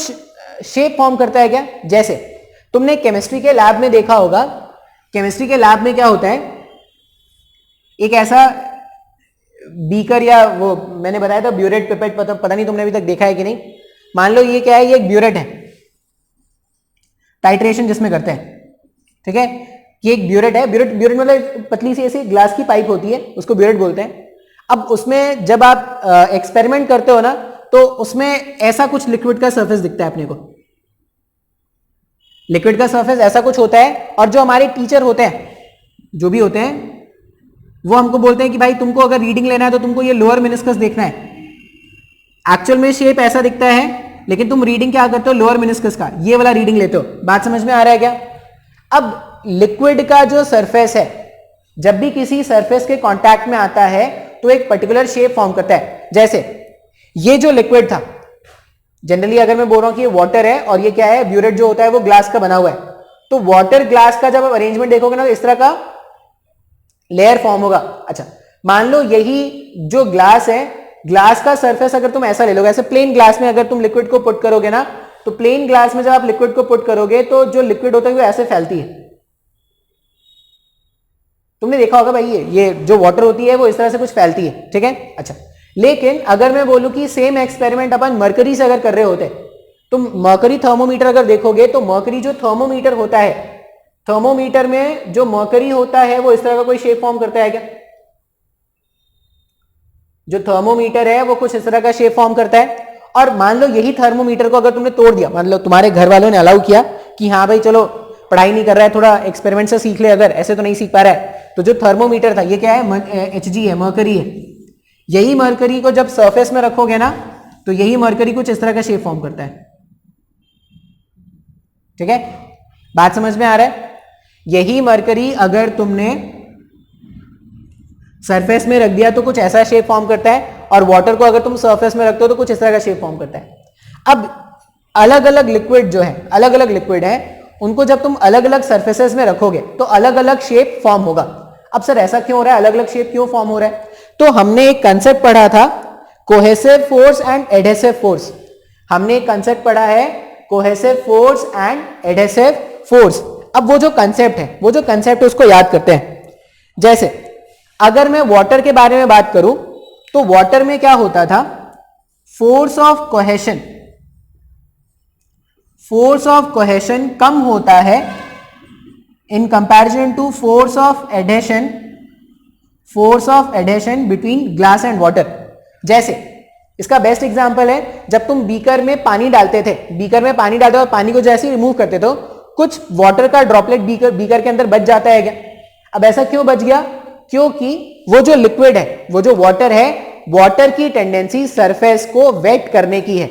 शेप फॉर्म करता है क्या। जैसे तुमने केमिस्ट्री के लैब में देखा होगा, केमिस्ट्री के लैब में क्या होता है, एक ऐसा बीकर या वो मैंने बताया था ब्यूरेट पिपेट, पता नहीं तुमने अभी तक देखा है कि नहीं। मान लो ये क्या है, ये एक ब्यूरेट है, टाइट्रेशन जिसमें करते हैं, ठीक है, ये एक ब्यूरेट है। ब्यूरेट मतलब पतली सी ऐसी ग्लास की पाइप होती है, उसको ब्यूरेट बोलते हैं। अब उसमें जब आप एक्सपेरिमेंट करते हो ना तो उसमें ऐसा कुछ लिक्विड का सरफेस दिखता है अपने को, लिक्विड का सरफेस ऐसा कुछ होता है। और जो हमारे टीचर होते हैं, जो भी होते हैं, वो हमको बोलते हैं कि भाई तुमको अगर रीडिंग लेना है तो तुमको ये लोअर मेनिस्कस देखना है। एक्चुअल में शेप ऐसा दिखता है, लेकिन तुम रीडिंग क्या करते हो, लोअर मेनिस्कस का ये वाला रीडिंग लेते हो। बात समझ में आ रहा है क्या? अब लिक्विड का जो सरफेस है, जब भी किसी सरफेस के कांटेक्ट में आता है तो एक पर्टिकुलर शेप फॉर्म करता है। जैसे ये जो लिक्विड था, जनरली अगर मैं बोल रहा हूं कि ये वाटर है और ये क्या है, ब्यूरेट जो होता है वो ग्लास का बना हुआ है, तो वाटर ग्लास का जब आप अरेंजमेंट देखोगे ना तो इस तरह का लेयर फॉर्म होगा। अच्छा, मान लो यही जो ग्लास है, ग्लास का सरफेस अगर तुम ऐसा ले लोगे, ऐसे प्लेन ग्लास में अगर तुम लिक्विड को पुट करोगे ना, तो प्लेन ग्लास में जब आप लिक्विड को पुट करोगे तो जो लिक्विड होता है वो ऐसे फैलती है। तुमने देखा होगा भाई, ये जो वाटर होती है वो इस तरह से कुछ फैलती है, ठीक है। अच्छा, लेकिन अगर मैं बोलूं कि सेम एक्सपेरिमेंट अपन मरकरी से अगर कर रहे होते, तो मरकरी थर्मोमीटर अगर देखोगे तो मरकरी जो थर्मोमीटर होता है, थर्मोमीटर में जो मरकरी होता है वो इस तरह का कोई शेप फॉर्म करता है क्या? जो थर्मोमीटर है वो कुछ इस तरह का शेप फॉर्म करता है। और मान लो यही थर्मोमीटर को अगर तुमने तोड़ दिया, मान लो तुम्हारे घर वालों ने अलाउ किया कि हाँ भाई चलो पढ़ाई नहीं कर रहा है, थोड़ा एक्सपेरिमेंट से सीख ले, अगर ऐसे तो नहीं सीख पा रहा है, तो जो थर्मोमीटर था ये क्या है, Hg है, मरकरी है। यही मरकरी को जब सरफेस में रखोगे ना तो यही मरकरी कुछ इस तरह का शेप फॉर्म करता है। ठीक है, बात समझ में आ रहा है? यही मरकरी अगर तुमने सरफेस में रख दिया तो कुछ ऐसा शेप फॉर्म करता है, और वाटर को अगर तुम सरफेस में रखते हो तो कुछ इस तरह का शेप फॉर्म करता है। अब अलग अलग लिक्विड जो है, अलग अलग लिक्विड है, उनको जब तुम अलग अलग सरफेसेस में रखोगे तो अलग अलग शेप फॉर्म होगा। अब सर ऐसा क्यों हो रहा है, अलग अलग शेप क्यों फॉर्म हो रहा है? तो हमने एक कंसेप्ट पढ़ा था, cohesive force and adhesive force. हमने एक कंसेप्ट पढ़ा है, cohesive force and adhesive force. अब वो जो कंसेप्ट है, वो जो कंसेप्ट है उसको याद करते हैं। जैसे अगर मैं वाटर के बारे में बात करूं तो वाटर में क्या होता था, force of cohesion, force of cohesion कम होता है in comparison to force of adhesion, force of adhesion between glass and water. जैसे इसका बेस्ट एग्जांपल है, जब तुम बीकर में पानी डालते थे, बीकर में पानी डालते और पानी को जैसे ही रिमूव करते तो कुछ वाटर का ड्रॉपलेट बीकर के अंदर बच जाता है क्या? अब ऐसा क्यों बच गया? क्योंकि वो जो लिक्विड है, वो जो वाटर है, वाटर की टेंडेंसी सरफेस को वेट करने की है,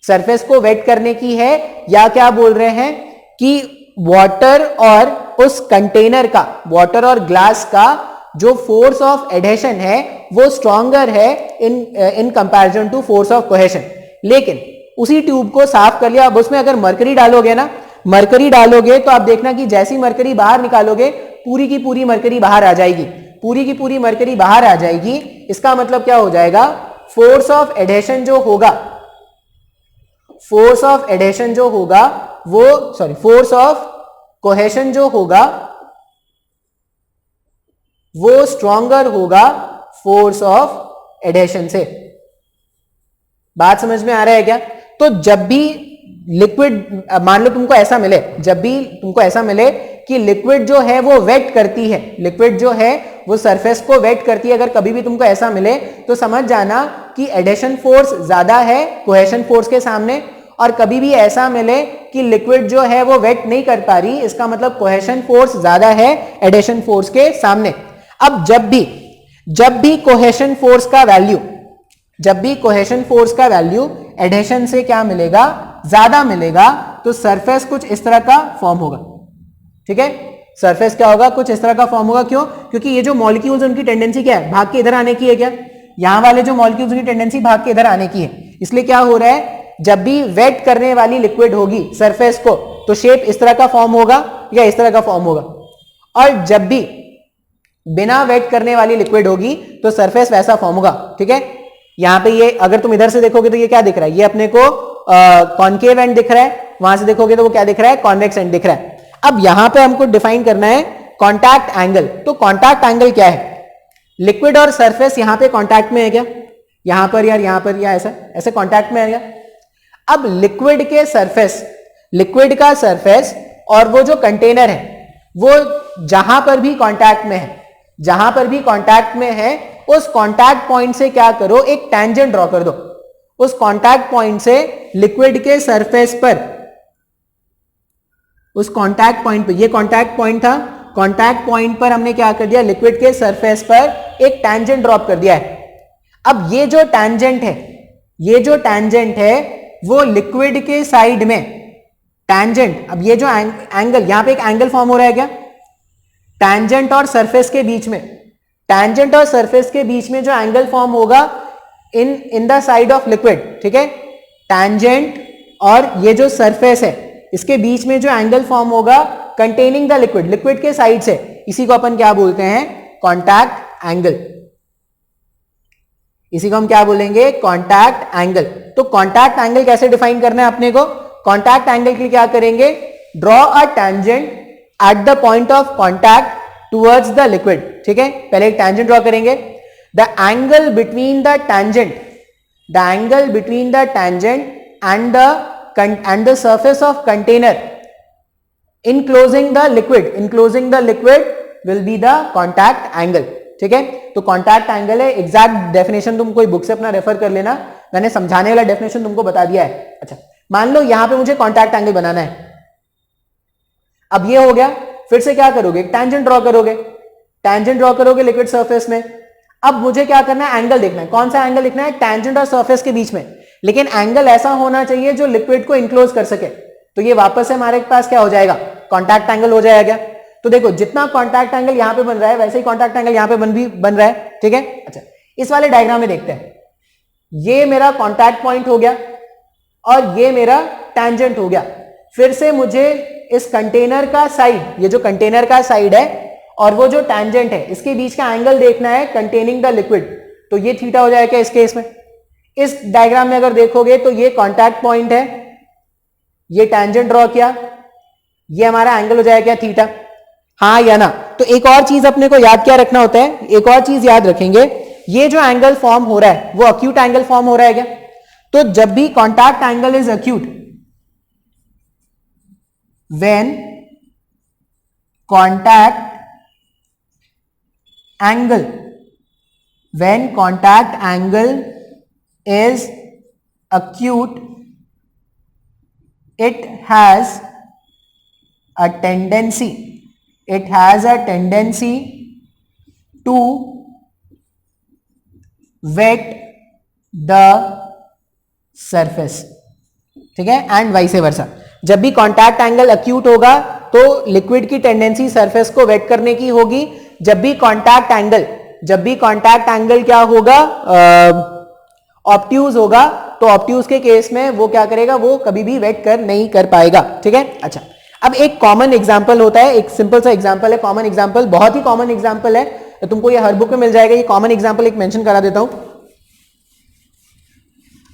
सरफेस को वेट करने की है, या क्या बोल रहे हैं कि वाटर और उस कंटेनर का, वाटर और ग्लास का जो फोर्स ऑफ एडहेशन है वो स्ट्रॉन्गर है in comparison to force of cohesion. लेकिन उसी ट्यूब को साफ कर लिया, अब उसमें अगर मरकरी डालोगे ना, मरकरी डालोगे तो आप देखना कि जैसी मरकरी बाहर निकालोगे पूरी की पूरी मरकरी बाहर आ जाएगी, पूरी की पूरी मरकरी बाहर आ जाएगी। इसका मतलब क्या हो जाएगा, फोर्स ऑफ एडहेशन जो होगा, फोर्स ऑफ एडहेशन जो होगा वो, सॉरी, फोर्स ऑफ कोहेशन जो होगा वो स्ट्रॉन्गर होगा फोर्स ऑफ एडहेशन से। बात समझ में आ रहा है क्या? तो जब भी लिक्विड, मान लो तुमको ऐसा मिले, जब भी तुमको ऐसा मिले कि लिक्विड जो है वो वेट करती है, लिक्विड जो है वो सरफेस को वेट करती है, अगर कभी भी तुमको ऐसा मिले तो समझ जाना कि एडहेशन फोर्स ज्यादा है कोहेशन फोर्स के सामने। और कभी भी ऐसा मिले कि लिक्विड जो है वो वेट नहीं कर पा रही, इसका मतलब कोहेशन फोर्स ज्यादा है एडहेशन फोर्स के सामने। अब जब भी कोहेशन फोर्स का वैल्यू, जब भी कोहेशन फोर्स का वैल्यू एडहेशन से क्या मिलेगा, ज्यादा मिलेगा, तो सरफेस कुछ इस तरह का फॉर्म होगा। ठीक है, सरफेस क्या होगा, कुछ इस तरह का फॉर्म होगा। क्यों? क्योंकि ये जो मॉलिक्यूल्स उनकी टेंडेंसी क्या है, भाग के इधर आने की है। क्या यहां वाले जो मॉलिक्यूल्स की टेंडेंसी भाग के इधर आने की है, इसलिए क्या हो रहा है, जब भी वेट करने वाली लिक्विड होगी सरफेस को तो शेप इस तरह का फॉर्म होगा या इस तरह का फॉर्म होगा, और जब भी बिना वेट करने वाली लिक्विड होगी तो सरफेस वैसा फॉर्म होगा। ठीक है, यहां पे ये अगर तुम इधर से देखोगे तो ये क्या दिख रहा है, ये अपने को कॉनकेव एंड दिख रहा है, वहां से देखोगे तो वो क्या दिख रहा है, कॉन्वेक्स एंड दिख रहा है। अब यहां पे हमको डिफाइन करना है कॉन्टैक्ट एंगल। तो कॉन्टैक्ट एंगल क्या है, लिक्विड और सरफेस यहां पे कॉन्टैक्ट में है क्या, यहां पर यार, यहां पर, या ऐसा ऐसे कॉन्टैक्ट में है क्या? अब लिक्विड के सरफेस, लिक्विड का सरफेस और वो जो कंटेनर है वो जहां पर भी कांटेक्ट में है, जहां पर भी कांटेक्ट में है, उस कांटेक्ट पॉइंट से क्या करो, एक टेंजेंट ड्रॉ कर दो। उस कांटेक्ट पॉइंट से लिक्विड के सरफेस पर, उस कांटेक्ट पॉइंट पे, ये कांटेक्ट पॉइंट था, कांटेक्ट पॉइंट पर हमने क्या कर दिया, लिक्विड के सरफेस पर एक टेंजेंट ड्रॉप कर दिया है। अब ये जो टेंजेंट है, ये जो टेंजेंट है वो लिक्विड के साइड में टेंजेंट, अब ये जो एंगल, यहां पे एक एंगल फॉर्म हो रहा है क्या, टेंजेंट और सरफेस के बीच में, टेंजेंट और सरफेस के बीच में जो एंगल फॉर्म होगा in the side of liquid, ठीक है, टेंजेंट और ये जो सरफेस है इसके बीच में जो एंगल फॉर्म होगा कंटेनिंग द लिक्विड, लिक्विड के साइड से, इसी को अपन क्या बोलते हैं, कॉन्टैक्ट एंगल। इसी को हम क्या बोलेंगे, कॉन्टैक्ट एंगल। तो कॉन्टैक्ट एंगल कैसे डिफाइन करना है अपने को, कॉन्टैक्ट एंगल के लिए क्या करेंगे, draw a tangent at the point of contact towards the liquid. ठीक है, पहले एक टेंजेंट ड्रॉ करेंगे, the angle between the tangent, the angle between the tangent and the surface of container enclosing the liquid will be the contact angle। ठीक है, तो contact angle है, exact definition तुम कोई बुक से अपना रेफर कर लेना, मैंने समझाने वाला डेफिनेशन तुमको बता दिया है। अच्छा, मान लो यहां पे मुझे कॉन्टैक्ट एंगल बनाना है, अब ये हो गया, फिर से क्या करोगे, टेंजेंट ड्रॉ करोगे, टेंजेंट ड्रॉ करोगे लिक्विड सरफेस में। अब मुझे क्या करना है, एंगल देखना है, कौन सा एंगल देखना है, टेंजेंट और सरफेस के बीच में, लेकिन एंगल ऐसा होना चाहिए जो लिक्विड को इंक्लोज कर सके, तो ये वापस से हमारे पास क्या हो जाएगा, कॉन्टैक्ट एंगल हो जाएगा। तो देखो जितना कॉन्टैक्ट एंगल यहां पे बन रहा है वैसे ही कॉन्टैक्ट एंगल यहां पे बन रहा है, ठीक है। अच्छा, इस वाले डायग्राम में देखते हैं, ये मेरा कॉन्टैक्ट पॉइंट हो गया और ये मेरा टैंजेंट हो गया। फिर से मुझे इस कंटेनर का साइड, ये जो कंटेनर का साइड है और वो जो टैंजेंट है, इसके बीच का एंगल देखना है कंटेनिंग द लिक्विड, तो ये थीटा हो जाएगा इस केस में। इस डायग्राम में अगर देखोगे तो ये कॉन्टैक्ट पॉइंट है, ये टैंजेंट ड्रॉ किया, ये हमारा एंगल हो जाएगा थीटा, हाँ या ना। तो एक और चीज अपने को याद क्या रखना होता है, एक और चीज याद रखेंगे, ये जो एंगल फॉर्म हो रहा है वो अक्यूट एंगल फॉर्म हो रहा है क्या। तो जब भी contact angle is acute, when contact angle is acute, it has a tendency to wet the surface, ठीक है, एंड वाइस वर्सा। जब भी कॉन्टैक्ट एंगल अक्यूट होगा तो लिक्विड की टेंडेंसी सरफेस को वेट करने की होगी। जब भी कॉन्टैक्ट एंगल क्या होगा, ऑब्ट्यूज होगा, तो ऑब्ट्यूज के केस में वो क्या करेगा, वो कभी भी वेट नहीं कर पाएगा, ठीक है। अच्छा, अब एक कॉमन एग्जांपल होता है, एक सिंपल सा एग्जांपल है, कॉमन एग्जांपल, बहुत ही कॉमन एग्जांपल है, तो तुमको ये हर बुक में मिल जाएगा। ये कॉमन एग्जांपल एक मेंशन करा देता हूं।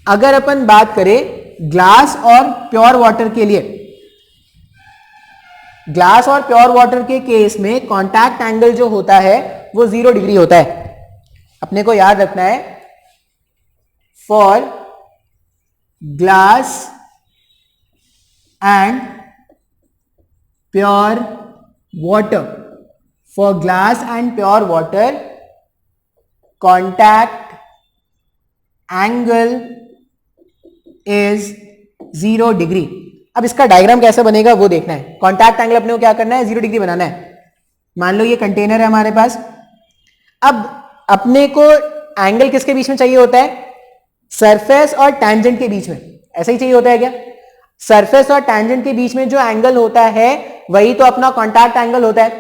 अगर अपन बात करें ग्लास और प्योर वाटर के लिए, ग्लास और प्योर वाटर के केस में कॉन्टैक्ट एंगल जो होता है वो 0 डिग्री होता है। अपने को याद रखना है, for glass and pure water, for glass and pure water contact angle is 0 degree. अब इसका डायग्राम कैसे बनेगा वो देखना है। कॉन्टैक्ट एंगल अपने को क्या करना है, 0 डिग्री बनाना है। मान लो ये कंटेनर है हमारे पास, अब अपने को एंगल किसके बीच में चाहिए होता है, सरफेस और टैंजेंट के बीच में, ऐसा ही चाहिए होता है क्या। सरफेस और टैंजेंट के बीच में जो एंगल होता है वही तो अपना कॉन्टैक्ट एंगल होता है।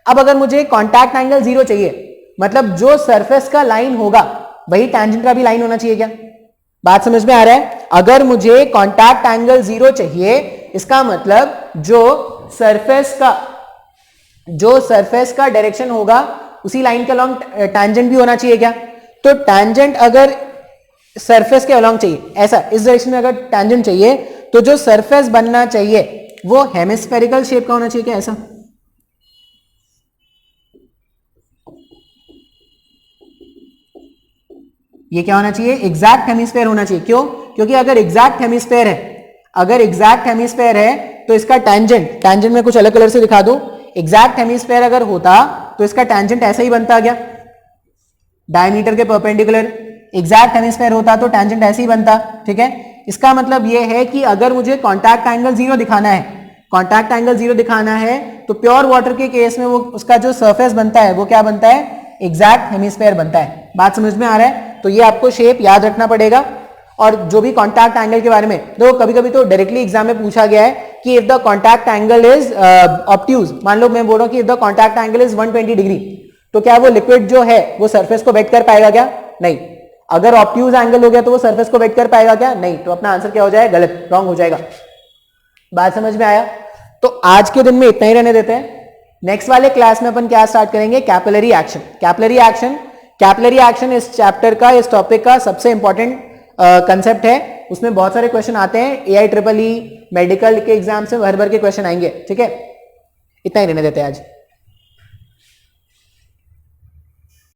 अब अगर मुझे कॉन्टैक्ट एंगल 0 चाहिए, मतलब जो सरफेस का लाइन होगा वही टैंजेंट का भी लाइन होना चाहिए क्या। बात समझ में आ रहा है। अगर मुझे कॉन्टैक्ट एंगल 0 चाहिए, इसका मतलब जो सरफेस का डायरेक्शन होगा उसी लाइन के अलोंग टैंजेंट भी होना चाहिए क्या। तो टैंजेंट अगर सरफेस के अलोंग चाहिए, ऐसा इस डायरेक्शन में अगर टैंजेंट चाहिए, तो जो सरफेस बनना चाहिए वो हेमिस्फेरिकल शेप का होना चाहिए क्या, ऐसा। ये क्या होना चाहिए, एग्जैक्ट हेमिस्फेयर होना चाहिए। क्यों, क्योंकि अगर एग्जैक्ट हेमिस्फेयर है तो इसका टैंजेंट में कुछ अलग कलर से दिखा दूं। एग्जैक्ट हेमिस्फेयर अगर होता तो इसका टैंजेंट ऐसा ही बनता क्या, डायमीटर के परपेंडिकुलर। एग्जैक्ट हेमिस्फेयर होता तो टैंजेंट ऐसे ही बनता, ठीक है। इसका मतलब यह है कि अगर मुझे कॉन्टैक्ट एंगल 0 दिखाना है, तो प्योर वाटर के केस में वो उसका जो सरफेस बनता है वो क्या बनता है, एग्जैक्ट हेमिस्फेयर बनता है। बात समझ में आ रहा है। तो ये आपको शेप याद रखना पड़ेगा। और जो भी कॉन्टैक्ट एंगल के बारे में देखो, कभी कभी तो डायरेक्टली एग्जाम में पूछा गया है कि if the contact angle is obtuse, मान लो मैं बोल रहा हूं कि if the contact angle is 120 degree, तो क्या वो लिक्विड जो है वो सरफेस को वेट कर पाएगा क्या, नहीं। अगर ऑब्ट्यूज एंगल हो गया तो वो सरफेस को वेट कर पाएगा क्या, नहीं। तो अपना आंसर क्या हो जाएगा, गलत, रॉन्ग हो जाएगा। बात समझ में आया। तो आज के दिन में इतना ही रहने देते हैं। नेक्स्ट वाले क्लास में अपन क्या स्टार्ट करेंगे, कैपिलरी एक्शन इस चैप्टर का, इस टॉपिक का सबसे इंपॉर्टेंट कंसेप्ट है। उसमें बहुत सारे क्वेश्चन आते हैं, AIEEE मेडिकल के एग्जाम से भर भर के क्वेश्चन आएंगे, ठीक है। इतना ही रहने देते हैं आज।